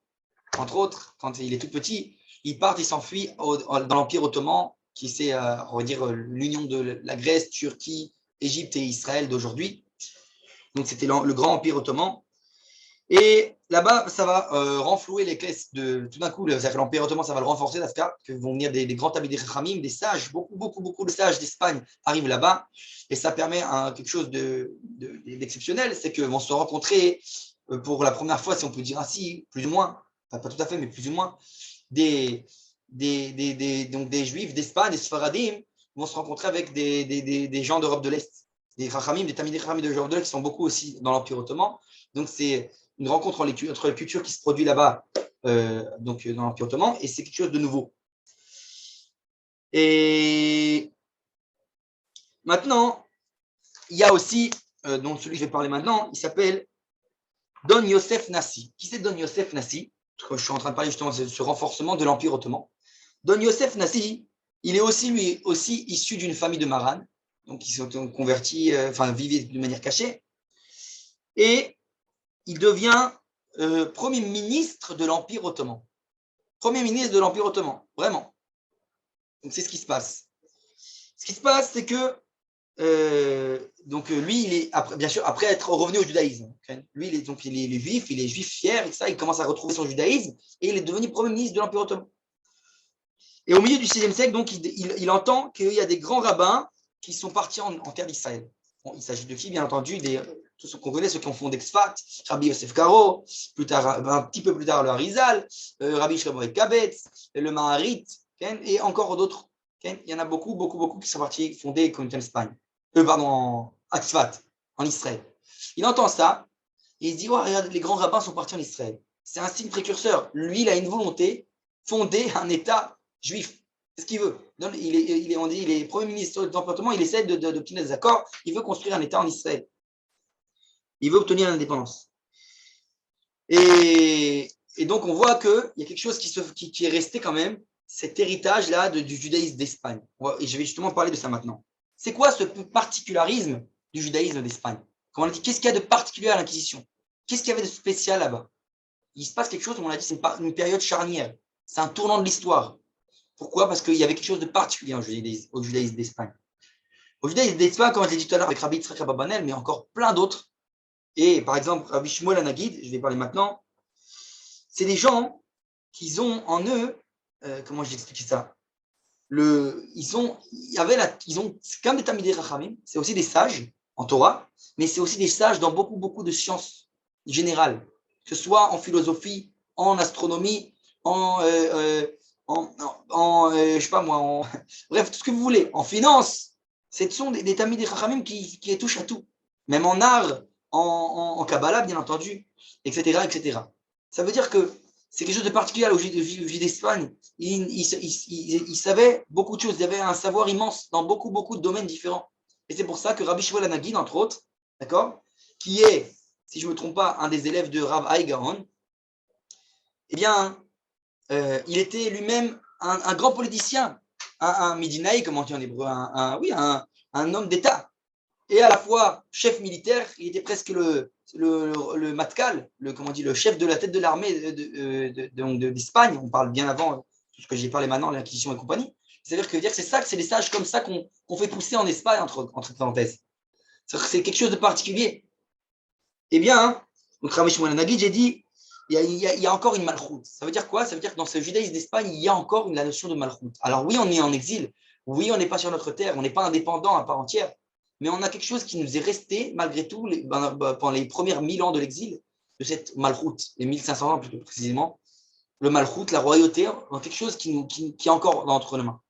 entre autres, quand il est tout petit, il part, il s'enfuit dans l'Empire ottoman, qui c'est, on va dire, l'union de la Grèce, Turquie, Égypte et Israël d'aujourd'hui. Donc c'était le grand Empire ottoman. Et là-bas, ça va renflouer les classes de. Tout d'un coup, l'Empire ottoman, ça va le renforcer, d'Afka, que vont venir des grands tabis des Chachamim, des sages, beaucoup, beaucoup, beaucoup de sages d'Espagne arrivent là-bas. Et ça permet quelque chose d'exceptionnel, c'est que vont se rencontrer pour la première fois, si on peut dire ainsi, plus ou moins, enfin, pas tout à fait, mais plus ou moins, donc des Juifs d'Espagne, des Sfaradim, vont se rencontrer avec des gens d'Europe de l'Est, des Chachamim, des Tamidei Chachamim d'Europe de l'Est qui sont beaucoup aussi dans l'Empire ottoman. Donc c'est une rencontre entre les cultures qui se produit là-bas, donc dans l'Empire ottoman, et c'est quelque chose de nouveau. Et maintenant, il y a aussi, dont celui que je vais parler maintenant, il s'appelle Don Yosef Nassi. Qui c'est Don Yosef Nassi? Je suis en train de parler justement de ce renforcement de l'Empire ottoman. Don Yosef Nassi, il est aussi, lui, aussi issu d'une famille de Maran, donc ils sont convertis, vivaient de manière cachée, et il devient premier ministre de l'Empire ottoman. Premier ministre de l'Empire ottoman, vraiment. Donc c'est ce qui se passe. Ce qui se passe, c'est que lui, il est bien sûr après être revenu au judaïsme. Okay, lui, il est juif fier et ça, il commence à retrouver son judaïsme et il est devenu premier ministre de l'Empire ottoman. Et au milieu du VIe siècle, donc, il entend qu'il y a des grands rabbins qui sont partis en terre d'Israël. Bon, il s'agit de qui, bien entendu, tous ceux qu'on connaît, ceux qui ont fondé Tzfat, Rabbi Yosef Karo, plus tard, un petit peu plus tard, le Harizal, Rabbi Shlomo Kabetz, le Maharit, okay, et encore d'autres. Okay, il y en a beaucoup, beaucoup, beaucoup qui sont partis fonder comme en Espagne. À Tzfat, en Israël. Il entend ça, et il se dit, oh, regarde, les grands rabbins sont partis en Israël. C'est un signe précurseur. Lui, il a une volonté, fonder un État juif. C'est ce qu'il veut. Il est premier ministre de l'Empire ottoman, il essaie d'obtenir des accords, il veut construire un État en Israël. Il veut obtenir l'indépendance. Et donc, on voit qu'il y a quelque chose qui est resté quand même, cet héritage-là du judaïsme d'Espagne. Et je vais justement parler de ça maintenant. C'est quoi ce particularisme du judaïsme d'Espagne? Comme on a dit, qu'est-ce qu'il y a de particulier à l'Inquisition? Qu'est-ce qu'il y avait de spécial là-bas? Il se passe quelque chose, comme on l'a dit, c'est une période charnière. C'est un tournant de l'histoire. Pourquoi? Parce qu'il y avait quelque chose de particulier au judaïsme d'Espagne. Au judaïsme d'Espagne, comme je l'ai dit tout à l'heure avec Rabbi Yitzhak Ababanel, mais encore plein d'autres. Et par exemple, Rabbi Shmuel Hanagid, je vais parler maintenant, c'est des gens qui ont en eux, comment je vais expliquer ça? C'est comme des Tamidei Chachamim, c'est aussi des sages en Torah, mais c'est aussi des sages dans beaucoup, beaucoup de sciences générales, que ce soit en philosophie, en astronomie, je sais pas moi, bref, tout ce que vous voulez, en finance. Ce sont des Tamidei Chachamim qui touchent à tout, même en art, en Kabbalah, bien entendu, etc., etc. Ça veut dire que c'est quelque chose de particulier au Juif d'Espagne. Il savait beaucoup de choses. Il y avait un savoir immense dans beaucoup, beaucoup de domaines différents. Et c'est pour ça que Rabbi Shmuel Hanagid, entre autres, d'accord, qui est, si je ne me trompe pas, un des élèves de Rav Hai Gaon, eh bien, il était lui-même un grand politicien, un Midinaï, comment on dit en hébreu, un homme d'État. Et à la fois chef militaire, il était presque le matkal, le chef de la tête de l'armée d'Espagne. On parle bien avant tout ce que j'ai parlé maintenant, l'Inquisition et compagnie. C'est-à-dire que c'est des sages comme ça qu'on fait pousser en Espagne, entre parenthèses. C'est quelque chose de particulier. Eh bien, donc Rabbi Shmuel Hanagid, j'ai dit, il y a encore une malchoute. Ça veut dire quoi? Ça veut dire que dans ce judaïsme d'Espagne, il y a encore la notion de malchoute. Alors oui, on est en exil. Oui, on n'est pas sur notre terre. On n'est pas indépendant à part entière. Mais on a quelque chose qui nous est resté, malgré tout, pendant les premières 1000 ans de l'exil, de cette malchoute, les 1500 ans plus précisément, le malchoute, la royauté, quelque chose qui est encore entre nos mains.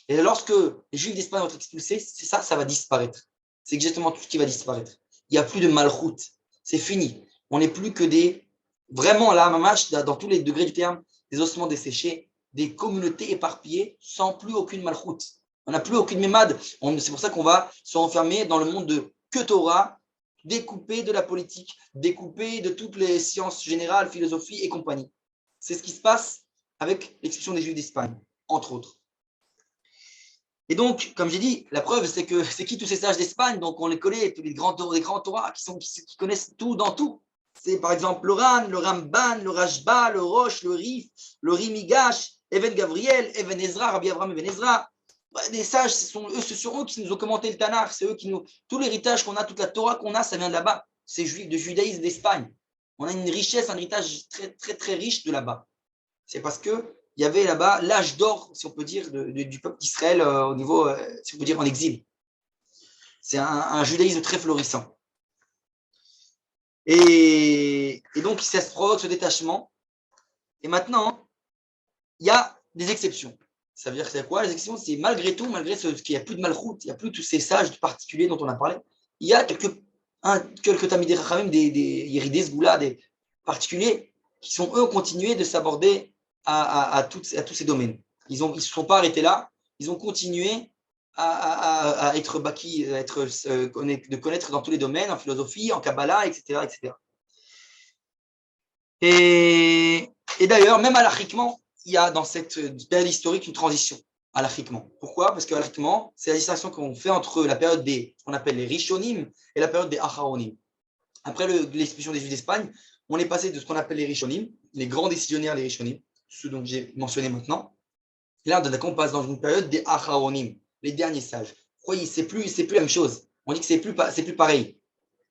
Et lorsque les Juifs d'Espagne vont être expulsés, c'est ça, ça va disparaître. C'est exactement tout ce qui va disparaître. Il n'y a plus de malchoute. C'est fini. On n'est plus que des Vraiment, là, mamash, dans tous les degrés du terme, des ossements desséchés, des communautés éparpillées, sans plus aucune malchoute. On n'a plus aucune mémade. C'est pour ça qu'on va se renfermer dans le monde de que Torah, découpé de la politique, découpé de toutes les sciences générales, philosophie et compagnie. C'est ce qui se passe avec l'expulsion des Juifs d'Espagne, entre autres. Et donc, comme j'ai dit, la preuve, c'est que c'est qui tous ces sages d'Espagne? Donc, on les connaît, tous les grands Torah qui connaissent tout dans tout. C'est par exemple le Ran, le Ramban, le Rashba, le Roche, le Rif, le Rimigash, Even Gabriel, Even Ezra, Rabbi Abraham Even Ezra. Des sages, ce sont eux qui nous ont commenté le Tanakh, c'est eux qui nous. Tout l'héritage qu'on a, toute la Torah qu'on a, ça vient de là-bas. C'est de judaïsme d'Espagne. On a une richesse, un héritage très, très, très riche de là-bas. C'est parce que il y avait là-bas l'âge d'or, si on peut dire, du peuple d'Israël au niveau, si on peut dire, en exil. C'est un judaïsme très florissant. Et donc, ça se provoque ce détachement. Et maintenant, il y a des exceptions. Ça veut dire que c'est quoi les exceptions? C'est malgré tout, malgré qu'il n'y a plus de malchoute, il n'y a plus tous ces sages particuliers dont on a parlé, il y a quelques tamidei rachamim, des yéridés sgoula, des particuliers, qui sont eux continués de s'aborder à tous ces domaines. Ils ne se sont pas arrêtés là, ils ont continué à être baki, de connaître dans tous les domaines, en philosophie, en Kabbalah, etc. etc. Et d'ailleurs, même halachiquement, il y a dans cette période historique une transition, halachiquement. Pourquoi? Parce que halachiquement, c'est la distinction qu'on fait entre la période des, qu'on appelle les Rishonim et la période des Acharonim. Après l'expulsion des Juifs d'Espagne, on est passé de ce qu'on appelle les Rishonim, les grands décisionnaires, les Rishonim, ceux dont j'ai mentionné maintenant. Et là, on passe dans une période des Acharonim, les derniers sages. Croyez, c'est plus la même chose. On dit que c'est plus pareil.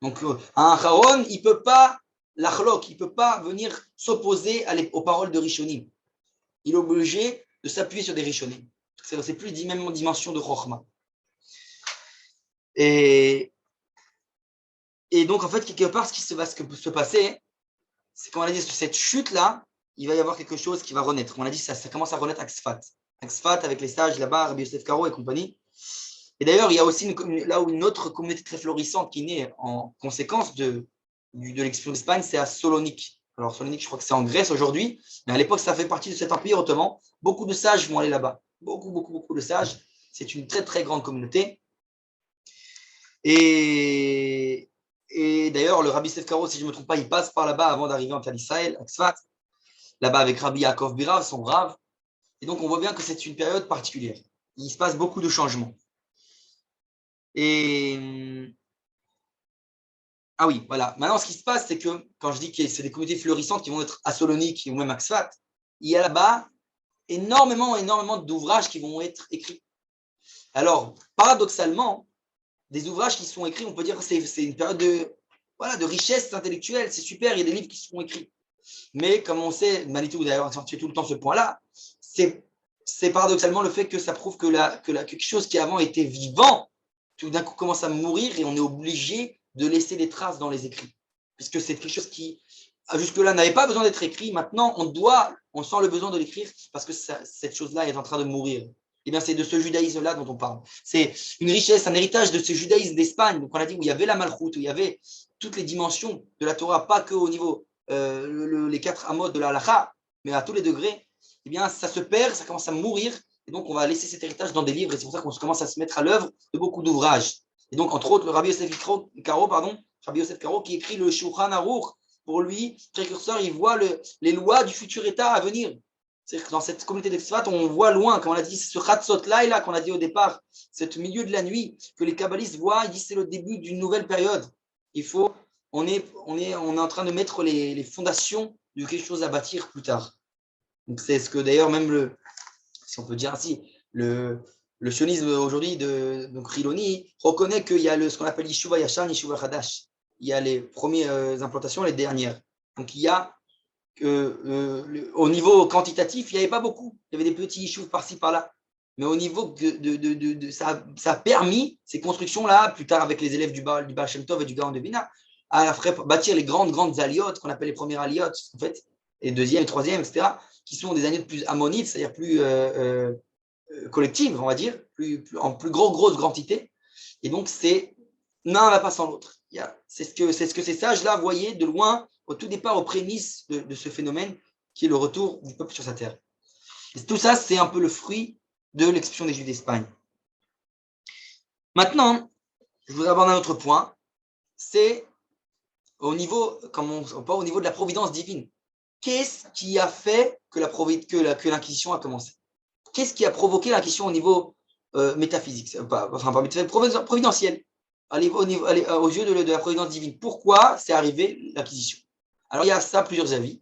Donc, un Acharon, il ne peut pas l'achlok, il ne peut pas venir s'opposer aux paroles de Rishonim. Il est obligé de s'appuyer sur des Rishonim. C'est plus la même dimension de Chochma. Et donc, en fait, quelque part, ce qui va se passer, c'est qu'on a dit, sur cette chute-là, il va y avoir quelque chose qui va renaître. On a dit, ça commence à renaître à Ksfat. Ksfat, avec les sages là-bas, Rabbi Yosef Karo et compagnie. Et d'ailleurs, il y a aussi une autre communauté très florissante qui naît en conséquence de l'expulsion d'Espagne, c'est à Salonique. Alors, Salonique, je crois que c'est en Grèce aujourd'hui, mais à l'époque, ça fait partie de cet empire ottoman. Beaucoup de sages vont aller là-bas. Beaucoup de sages. C'est une très, très grande communauté. Et d'ailleurs, le Rabbi Yosef Karo, si je ne me trompe pas, il passe par là-bas avant d'arriver en Terre d'Israël, à Ksfat, là-bas avec Rabbi Yaakov Birav, son Rav. Et donc, on voit bien que c'est une période particulière. Il se passe beaucoup de changements. Ah oui, voilà. Maintenant, ce qui se passe, c'est que quand je dis que c'est des communautés florissantes qui vont être à Salonique ou même à Ksfat, il y a là-bas énormément d'ouvrages qui vont être écrits. Alors, paradoxalement, des ouvrages qui sont écrits, on peut dire que c'est une période de richesse intellectuelle, c'est super, il y a des livres qui sont écrits. Mais comme on sait, Manitou d'ailleurs accentué tout le temps ce point-là, c'est paradoxalement le fait que ça prouve que quelque chose qui avant était vivant, tout d'un coup commence à mourir et on est obligé de laisser des traces dans les écrits. Puisque c'est quelque chose qui, jusque-là, n'avait pas besoin d'être écrit. Maintenant, on sent le besoin de l'écrire parce que cette chose-là est en train de mourir. Eh bien, c'est de ce judaïsme-là dont on parle. C'est une richesse, un héritage de ce judaïsme d'Espagne. Donc, on a dit où il y avait la malchoute, où il y avait toutes les dimensions de la Torah, pas qu'au niveau les 4 amot de la halakha, mais à tous les degrés. Eh bien, ça se perd, ça commence à mourir. Et donc, on va laisser cet héritage dans des livres. Et c'est pour ça qu'on commence à se mettre à l'œuvre de beaucoup d'ouvrages. Et donc, entre autres, le Rabbi Yosef Karo, qui écrit le Shulchan Aruch, pour lui, précurseur, il voit les lois du futur État à venir. C'est-à-dire que dans cette communauté d'Exfat, on voit loin, comme on a dit, ce Chatzot Laïla qu'on a dit au départ, ce milieu de la nuit, que les kabbalistes voient, ils disent c'est le début d'une nouvelle période. On est en train de mettre les fondations de quelque chose à bâtir plus tard. Donc c'est ce que d'ailleurs même si on peut dire ainsi, le sionisme aujourd'hui donc Riloni reconnaît qu'il y a ce qu'on appelle Yeshuva Yashan, Yeshuva Hadash. Il y a les premières implantations, les dernières. Donc il y a au niveau quantitatif, il n'y avait pas beaucoup. Il y avait des petits yeshuvs par-ci, par-là. Mais au niveau ça a permis ces constructions-là, plus tard avec les élèves du Baal Shem Tov et du Gaon de Bina, à bâtir les grandes aliotes, qu'on appelle les premières aliotes, en fait, et deuxième, troisième, etc., qui sont des aliotes plus ammonites, c'est-à-dire plus collectives, on va dire, en plus grosse quantité. Et donc, l'un ne va pas sans l'autre. C'est ce que ces sages-là voyaient de loin au tout départ, aux prémices de ce phénomène qui est le retour du peuple sur sa terre. Et tout ça, c'est un peu le fruit de l'expulsion des Juifs d'Espagne. Maintenant, je voudrais aborder un autre point, c'est au niveau, au niveau de la providence divine. Qu'est-ce qui a fait que l'Inquisition a commencé? Qu'est-ce qui a provoqué l'Inquisition au niveau métaphysique, pas métaphysique, providentiel, aux yeux de la providence divine? Pourquoi c'est arrivé l'Inquisition? Alors, il y a ça plusieurs avis.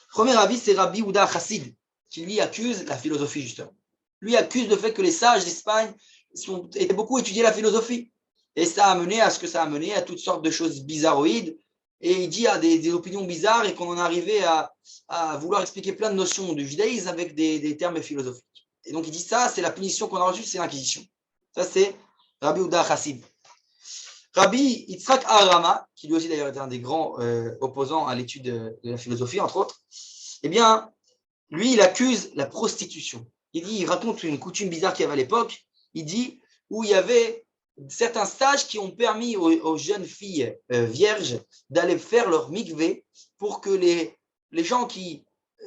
Le premier avis, c'est Rabbi Ouda Chassid, qui lui accuse la philosophie, justement. Lui accuse le fait que les sages d'Espagne étaient beaucoup étudié la philosophie. Et ça a mené à ce que ça a mené à toutes sortes de choses bizarroïdes. Et il dit à des opinions bizarres et qu'on en est arrivé à vouloir expliquer plein de notions du judaïsme avec des termes philosophiques. Et donc il dit ça, c'est la punition qu'on a reçue, c'est l'Inquisition. Ça, c'est Rabbi Ouda Chassid. Rabbi Yitzhak Arama, qui lui aussi d'ailleurs était un des grands opposants à l'étude de la philosophie, entre autres, eh bien, lui, il accuse la prostitution. Il raconte une coutume bizarre qu'il y avait à l'époque. Il dit où il y avait certains stages qui ont permis aux jeunes filles vierges d'aller faire leur mikvé pour que les gens qui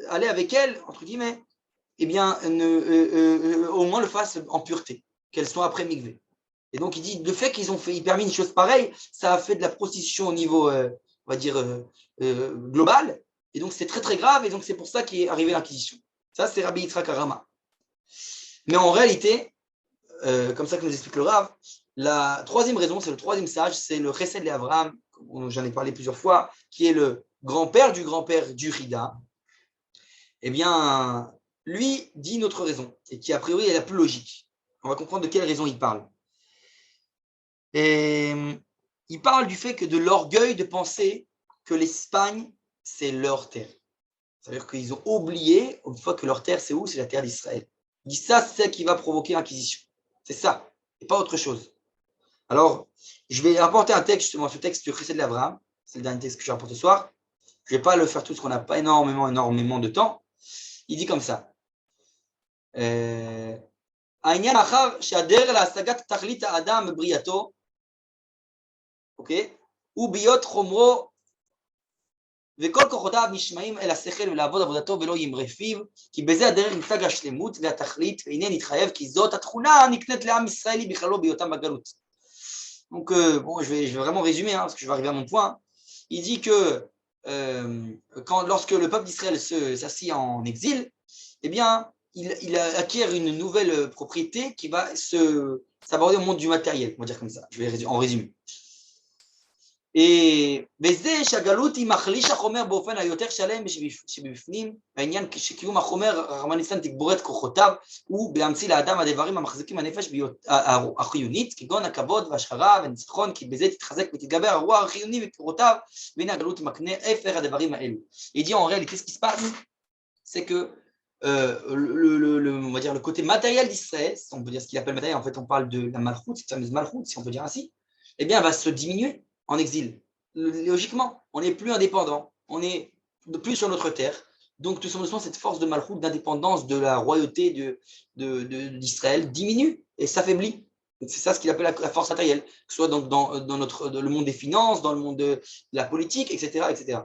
allaient avec elles, entre guillemets, eh bien, au moins le fassent en pureté, qu'elles soient après mikvé. Et donc, il dit, le fait ils permis une chose pareille, ça a fait de la prostitution au niveau, on va dire, global. Et donc, c'est très, très grave. Et donc, c'est pour ça qu'est arrivée l'Inquisition. Ça, c'est Rabbi Yitzhak Arama. Mais en réalité, comme ça que nous explique le Rav, la troisième raison, c'est le troisième sage, c'est le Chesed Abraham, j'en ai parlé plusieurs fois, qui est le grand-père du Rida. Eh bien, lui dit une autre raison, et qui a priori est la plus logique. On va comprendre de quelle raison il parle. Et il parle du fait que de l'orgueil de penser que l'Espagne, c'est leur terre. C'est-à-dire qu'ils ont oublié, une fois que leur terre, c'est où? C'est la terre d'Israël. Il dit ça, c'est ce qui va provoquer l'Inquisition. C'est ça, et pas autre chose. Alors, je vais apporter un texte, justement, ce texte du Chesed d'Abraham. C'est le dernier texte que je rapporte ce soir. Je ne vais pas le faire tout, parce qu'on n'a pas énormément de temps. Il dit comme ça. העניין אחר שהדרך להשגת תכלית האדם בבריאתו, אוקיי? הוא ביות חומרו וכל כוחותיו נשמעים אל השכל ולעבוד עבודתו ולא ימרה פיו, כי בזה הדרך נפלג השלמות והתכלית, והנה נתחייב כי זאת התכונה הנקנית לעם ישראלי בכללו בהיותם בגלות. Donc, bon, je vais vraiment résumer, parce que je vais arriver à mon point. Il dit que lorsque le peuple d'Israël s'assied en exil, eh bien, il acquiert une nouvelle propriété qui va s'aborder au monde du matériel, on va dire comme ça. Je vais en résumer. וזה שהגלות היא מחליש החומר באופן היותר שלם שבפנים, העניין שקיום החומר, רחמנא ליצלן, תגבור את כוחותיו, הוא להמציא לאדם הדברים המחזיקים הנפש החיונית, כגון הכבוד והשחרה והניצחון, כי בזה תתחזק ותתגבר הרוח החיוני וכוחותיו, והנה הגלות מקנה הפך הדברים האלו. Il dit en réalité ce qui se passe, c'est que on va dire le côté matériel d'Israël, on peut dire ce qu'il appelle matériel, en fait on parle de la malchoute, cette fameuse malchoute, si on peut dire ainsi, eh bien va se diminuer en exil. Logiquement, on n'est plus indépendant, on n'est plus sur notre terre. Donc, tout simplement, cette force de malchoute, d'indépendance de la royauté d'Israël diminue et s'affaiblit. C'est ça ce qu'il appelle la force matérielle, que ce soit dans le monde des finances, dans le monde de la politique, etc. etc.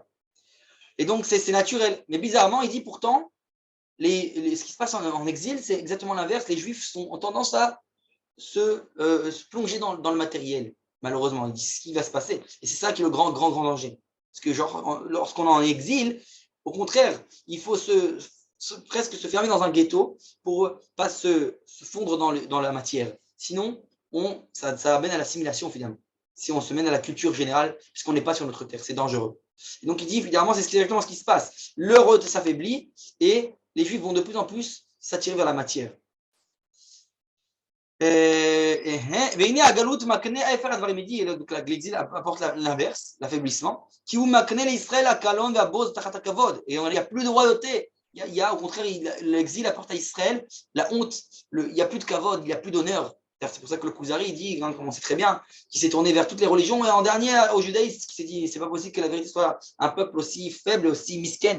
Et donc, c'est naturel. Mais bizarrement, il dit pourtant, ce qui se passe en exil, c'est exactement l'inverse. Les Juifs ont tendance à se plonger dans le matériel. Malheureusement, il dit ce qui va se passer. Et c'est ça qui est le grand danger. Parce que lorsqu'on est en exil, au contraire, il faut presque se fermer dans un ghetto pour pas se fondre dans la matière. Sinon, ça amène à l'assimilation finalement. Si on se mène à la culture générale, puisqu'on n'est pas sur notre terre, c'est dangereux. Et donc il dit, évidemment, c'est exactement ce qui se passe. L'heureux s'affaiblit et les Juifs vont de plus en plus s'attirer vers la matière. והנה הגלות מקנה ההפך הדברים, l'exil apporte l'inverse, l'affaiblissement, כי הוא מקנה לישראל הקלון והבוז תחת הכבוד, et il n'y a plus de royauté, il y a au contraire, l'exil apporte à Israël la honte, il n'y a plus de kavod, il n'y a plus d'honneur. C'est pour ça que le Kuzari dit, comme on sait très bien, qu'il s'est tourné vers toutes les religions, et en dernier au judaïsme, qui s'est dit, c'est pas possible que la vérité soit un peuple aussi faible, aussi misken.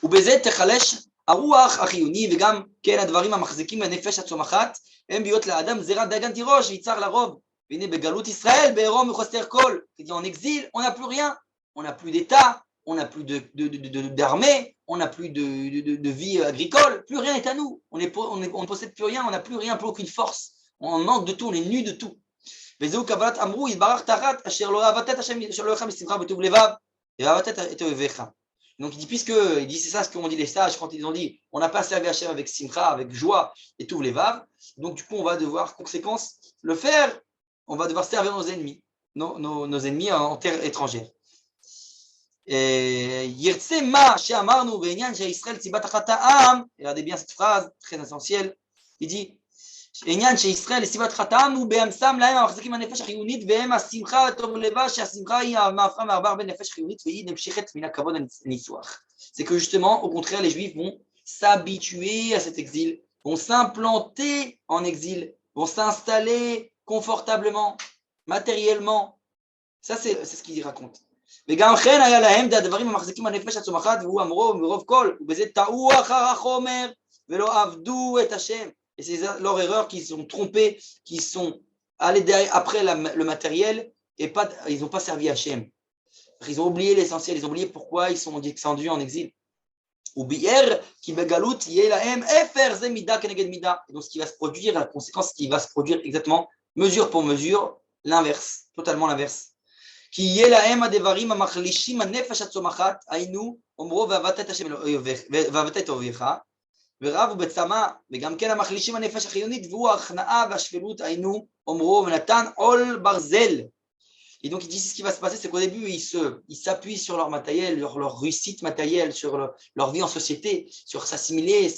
ובזה תחלש הרוח החיוני, וגם כן הדברים המחזיקים בנפש הצומחת, הם ביות לאדם זרע דגן תירוש ויצר לרוב. והנה בגלות ישראל בעירום וחוסר כל. C'est-à-dire en exil, on n'a plus rien. on n'a plus d'État, on n'a plus d'armée, on n'a plus de vie agricole, plus rien n'est à nous. On ne possède plus rien, on n'a plus rien, plus aucune force. On manque de tout, on est nu de tout. Donc il dit, il dit c'est ça ce qu'ont dit les sages quand ils ont dit on n'a pas servi Hachem avec simcha, avec joie et tout les vav. Donc du coup on va devoir, conséquence, le faire, on va devoir servir nos ennemis, nos ennemis en terre étrangère. Regardez bien cette phrase très essentielle. Il dit עניין שישראל לסיבת חטאם הוא באמסם להם המחזיקים הנפש החיונית והם השמחה הטוב לבב שהשמחה היא המהפכה מהרבה הרבה נפש חיונית והיא נמשכת מן הכבוד הניסוח. C'est que justement, au contraire, les Juifs vont s'habituer à cet exil, vont s'implanter en exil, vont s'installer confortablement, matériellement. Ça, c'est ce qu'il raconte. וגם כן היה להם הדברים המחזיקים הנפש הצומחת והוא אמרו מרוב כל ובזה טעו אחר החומר ולא עבדו את השם. Et c'est leur erreur qu'ils se sont trompés, qu'ils sont allés après le matériel et pas, ils n'ont pas servi Hachem. Ils ont oublié l'essentiel, ils ont oublié pourquoi ils sont descendus en exil. Et donc ce qui va se produire, la conséquence qui va se produire exactement, mesure pour mesure, l'inverse, totalement l'inverse. כי יהיה להם הדברים המחלישים הנפש הצומחת, היינו, אומרו ועבדת את אויביך, ורבו בצמא, וגם כן המחלישים הנפש החיונית, והוא ההכנעה והשפלות, היינו, אומרו, ונתן עול ברזל. Et donc, il dit, ce qui va se passer, c'est qu'au début, ils s'appuient sur leur matériel, leur réussite matérielle, sur leur vie en société, sur s'assimiler,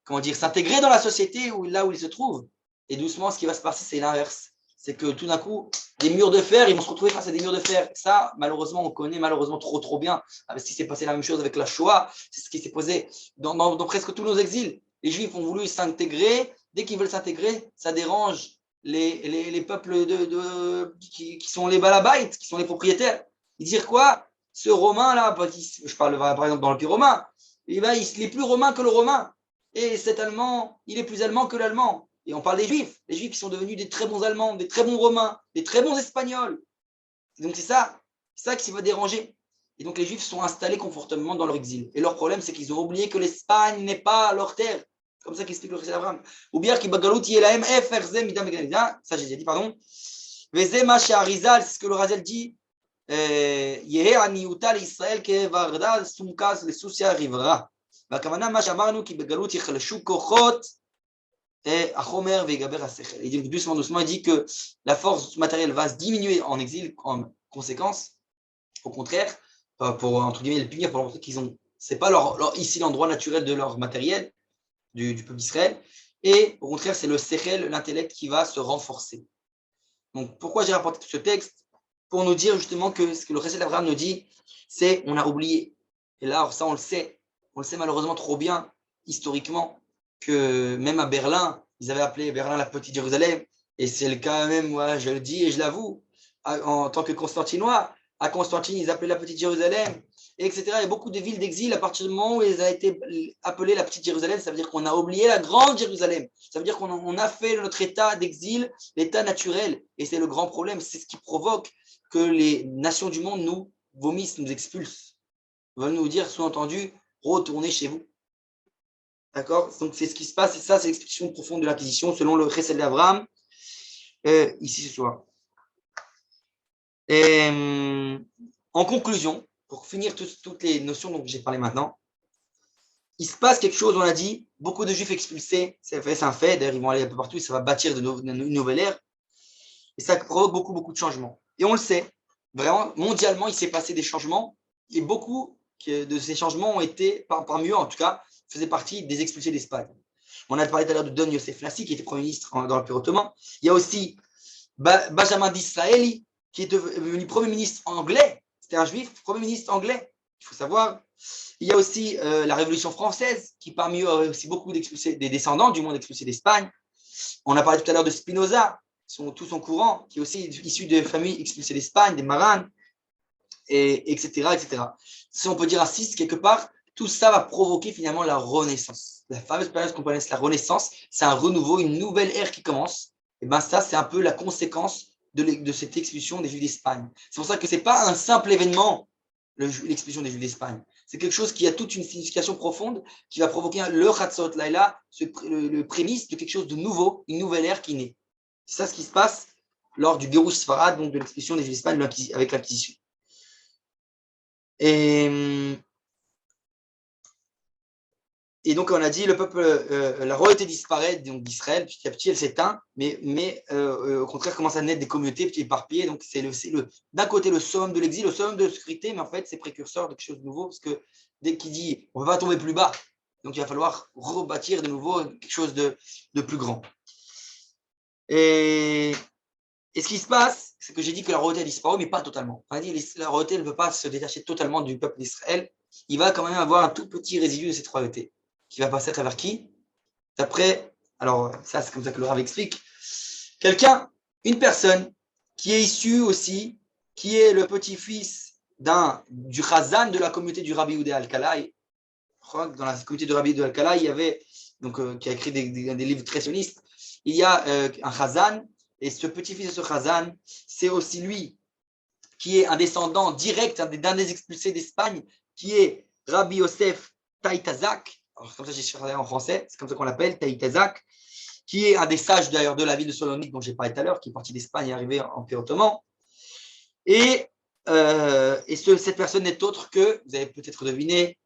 comment dire, s'intégrer dans la société là où ils se trouvent. Et doucement, ce qui va se passer, c'est l'inverse. C'est que tout d'un coup, des murs de fer, ils vont se retrouver face à des murs de fer. Ça, malheureusement, on connaît malheureusement trop bien. Avec ce qui s'est passé la même chose avec la Shoah, c'est ce qui s'est posé dans presque tous nos exils. Les Juifs ont voulu s'intégrer. Dès qu'ils veulent s'intégrer, ça dérange les peuples qui sont les balabaites, qui sont les propriétaires. Ils disent quoi? Ce Romain-là, je parle par exemple dans l'Empire romain, il est plus romain que le Romain. Et cet Allemand, il est plus allemand que l'Allemand. Et on parle des Juifs qui sont devenus des très bons Allemands, des très bons Romains, des très bons Espagnols. Et donc c'est ça qui va déranger. Et donc les Juifs sont installés confortablement dans leur exil. Et leur problème, c'est qu'ils ont oublié que l'Espagne n'est pas leur terre. C'est comme ça qu'explique le Chesed Abraham. Ou bien qui bagalut yelahem eferze midam beganida. Ça j'ai déjà dit, pardon. Veze ma she'arizal, c'est ce que le Razal dit. Yehe aniuta l'Israël kevarda sumkas lesusia rivra. והכוונה מה שאמרנו כי בגלות יחלשו כוחות החומר ויגבר השכל. Et donc doucement il dit que la force matérielle va se diminuer en exil en conséquence. Au contraire, pour entre guillemets les punir, pour montrer qu'ils ont, c'est pas ici l'endroit naturel de leur matériel du peuple d'Israël. Et au contraire, c'est le sechel, l'intellect qui va se renforcer. Donc pourquoi j'ai rapporté ce texte? Pour nous dire justement que ce que le Chesed Abraham nous dit, c'est on a oublié. Et là, ça on le sait malheureusement trop bien, historiquement, que même à Berlin, ils avaient appelé Berlin la petite Jérusalem, et c'est le cas même, moi je le dis et je l'avoue, en tant que Constantinois, à Constantine, ils appelaient la petite Jérusalem, etc. Il y a beaucoup de villes d'exil, à partir du moment où ils ont été appelés la petite Jérusalem, ça veut dire qu'on a oublié la grande Jérusalem, ça veut dire qu'on a fait notre état d'exil, l'état naturel, et c'est le grand problème, c'est ce qui provoque que les nations du monde nous vomissent, nous expulsent, veulent nous dire, sous-entendu, retournez chez vous. D'accord? Donc c'est ce qui se passe, et ça c'est l'explication profonde de l'acquisition selon le Chesed d'Abraham ici ce soir. En conclusion, pour finir toutes les notions dont j'ai parlé maintenant, il se passe quelque chose, on a dit, beaucoup de Juifs expulsés, c'est un fait, d'ailleurs ils vont aller un peu partout, ça va bâtir une nouvelle ère, et ça provoque beaucoup de changements. Et on le sait, vraiment, mondialement, il s'est passé des changements, et beaucoup de ces changements ont été, parmi eux en tout cas, faisaient partie des expulsés d'Espagne. On a parlé tout à l'heure de Don Yosef Lassi, qui était Premier ministre dans l'Empire ottoman. Il y a aussi Benjamin Disraeli, qui est devenu Premier ministre anglais. C'était un juif, Premier ministre anglais, il faut savoir. Il y a aussi la Révolution française, qui parmi eux a aussi beaucoup d'expulsés, des descendants du monde expulsés d'Espagne. On a parlé tout à l'heure de Spinoza, qui sont tous en courant, qui est aussi issu de familles expulsées d'Espagne, des Maranes, etc. Si on peut dire ainsi, quelque part, tout ça va provoquer finalement la renaissance. La fameuse période qu'on connaît, la renaissance, c'est un renouveau, une nouvelle ère qui commence. Et bien ça, c'est un peu la conséquence de cette expulsion des Juifs d'Espagne. C'est pour ça que ce n'est pas un simple événement, l'expulsion des Juifs d'Espagne. C'est quelque chose qui a toute une signification profonde qui va provoquer le Chatzot Laïla, le prémisse de quelque chose de nouveau, une nouvelle ère qui naît. C'est ça ce qui se passe lors du Gérouche Sfarad, donc de l'expulsion des Juifs d'Espagne avec l'Inquisition. Et donc, on a dit, le peuple, la royauté disparaît donc d'Israël, petit à petit, elle s'éteint, mais au contraire, commence à naître des communautés petit éparpillées. Donc, c'est d'un côté le summum de l'exil, le summum de l'obscurité, mais en fait, c'est précurseur de quelque chose de nouveau, parce que dès qu'il dit, on ne va pas tomber plus bas, donc il va falloir rebâtir de nouveau quelque chose de plus grand. Et ce qui se passe, c'est que j'ai dit que la royauté a disparu, mais pas totalement. On a dit la royauté ne peut pas se détacher totalement du peuple d'Israël. Il va quand même avoir un tout petit résidu de cette royauté qui va passer à travers qui? D'après, alors ça c'est comme ça que le Rav explique, quelqu'un, une personne qui est issue aussi, qui est le petit-fils du Chazan de la communauté du Rabbi Yehuda Alkalai. Dans la communauté du Rabbi Yehuda Alkalai, il y avait, donc, qui a écrit des livres très sionistes, il y a un Chazan, et ce petit-fils de ce Chazan, c'est aussi lui qui est un descendant direct d'un des expulsés d'Espagne, qui est Rabbi Yosef Taïtazak. Alors, comme ça, j'ai cherché en français, c'est comme ça qu'on l'appelle, Taïtazak, qui est un des sages d'ailleurs de la ville de Salonique dont j'ai parlé tout à l'heure, qui est parti d'Espagne et arrivé en Empire ottoman. Et cette personne n'est autre que, vous avez peut-être deviné,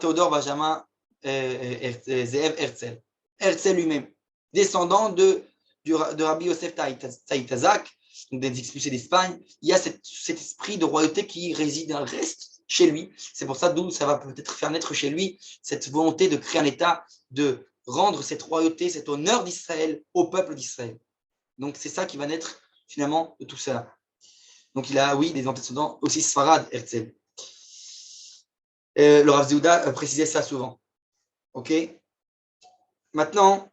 Théodore Benjamin Zeev Herzl. Herzl lui-même, descendant de Rabbi Yosef Taïtazak, donc des expulsés d'Espagne. Il y a cet esprit de royauté qui réside, reste chez lui. C'est pour ça d'où ça va peut-être faire naître chez lui cette volonté de créer un État, de rendre cette royauté, cet honneur d'Israël au peuple d'Israël. Donc c'est ça qui va naître finalement de tout cela. Donc il a, oui, des antécédents aussi Sfarad, Herzl. Le Rav Zouda précisait ça souvent. Ok. Maintenant,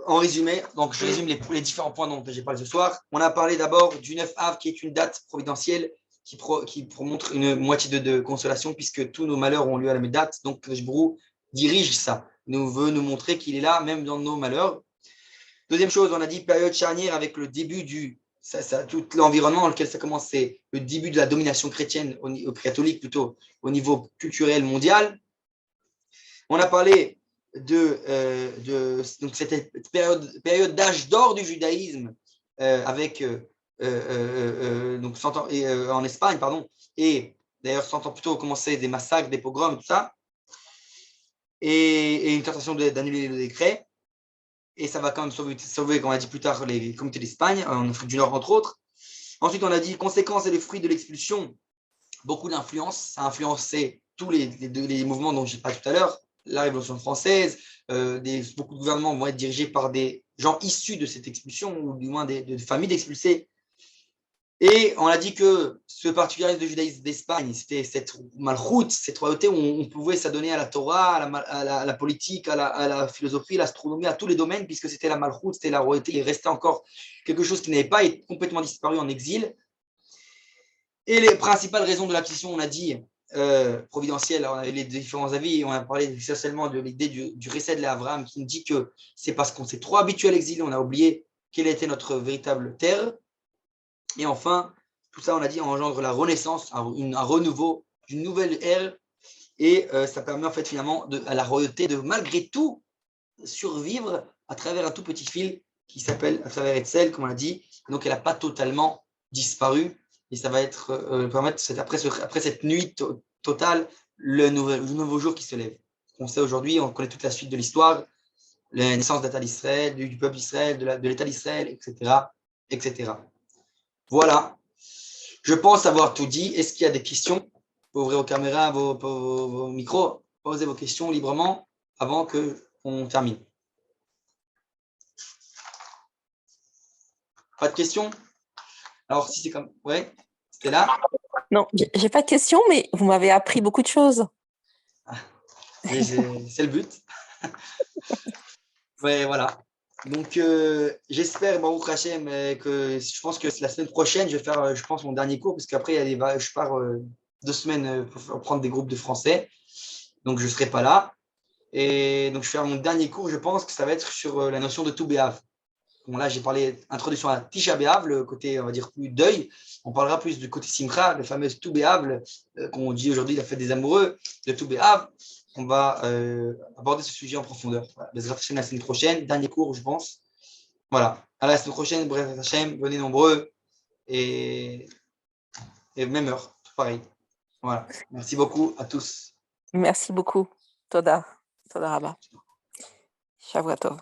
en résumé, donc je résume les différents points dont j'ai parlé ce soir. On a parlé d'abord du 9 Av, qui est une date providentielle qui montre une moitié de consolation, puisque tous nos malheurs ont lieu à la même date. Donc, Jbrou dirige ça, veut nous montrer qu'il est là, même dans nos malheurs. Deuxième chose, on a dit période charnière avec le début tout l'environnement dans lequel ça commence, c'est le début de la domination chrétienne, catholique plutôt, au niveau culturel mondial. On a parlé donc cette période d'âge d'or du judaïsme avec donc 100 ans, en Espagne, pardon, et d'ailleurs 100 ans plus tôt commençaient des massacres, des pogroms, tout ça, et une tentation d'annuler le décret, et ça va quand même sauver, comme on a dit plus tard, les communautés d'Espagne, en Afrique du Nord entre autres. Ensuite, on a dit conséquences et les fruits de l'expulsion, beaucoup d'influence, ça a influencé tous les mouvements dont j'ai parlé tout à l'heure, la Révolution française, beaucoup de gouvernements vont être dirigés par des gens issus de cette expulsion, ou du moins de familles d'expulsés. Et on a dit que ce particularisme de judaïsme d'Espagne, c'était cette malchoute, cette royauté où on pouvait s'adonner à la Torah, à la politique, à la philosophie, à l'astronomie, à tous les domaines, puisque c'était la malchoute, c'était la royauté. Il restait encore quelque chose qui n'avait pas été complètement disparu en exil. Et les principales raisons de l'acquisition, on a dit, providentielle, on avait les différents avis, on a parlé essentiellement de l'idée du récit de l'Abraham qui nous dit que c'est parce qu'on s'est trop habitué à l'exil, on a oublié quelle était notre véritable terre. Et enfin, tout ça, on a dit, engendre la renaissance, un renouveau d'une nouvelle ère, et ça permet en fait finalement à la royauté de malgré tout survivre à travers un tout petit fil qui s'appelle à travers Herzl, comme on l'a dit. Donc elle n'a pas totalement disparu, et ça va être permettre après cette nuit totale le nouveau jour qui se lève. On sait aujourd'hui, on connaît toute la suite de l'histoire, la naissance d'État d'Israël, du peuple d'Israël, de l'État d'Israël, etc., etc. Voilà, je pense avoir tout dit. Est-ce qu'il y a des questions? Vous pouvez ouvrir vos caméras, vos micros, posez vos questions librement avant qu'on termine. Pas de questions? Alors, si c'est comme... Ouais, c'était là? Non, j'ai pas de questions, mais vous m'avez appris beaucoup de choses. C'est le but. Ouais, voilà. Donc, j'espère, Baruch Hashem, que je pense que la semaine prochaine, je vais faire, je pense, mon dernier cours, parce qu'après, je pars 2 semaines pour prendre des groupes de français. Donc, je ne serai pas là. Et donc, je vais faire mon dernier cours, je pense que ça va être sur la notion de tout béave. Bon, là, j'ai parlé introduction à Tisha B'Av, le côté, on va dire, plus deuil. On parlera plus du côté Simcha, le fameux Tou B'Av, qu'on dit aujourd'hui la fête des amoureux, de Tou B'Av. On va aborder ce sujet en profondeur. Voilà. Bezrat Hashem, la semaine prochaine, dernier cours, je pense. Voilà. À la semaine prochaine, Bezrat Hashem, venez nombreux et, et même heure, tout pareil. Voilà. Merci beaucoup à tous. Merci beaucoup. Toda. Toda Rabba. Shavua Tov.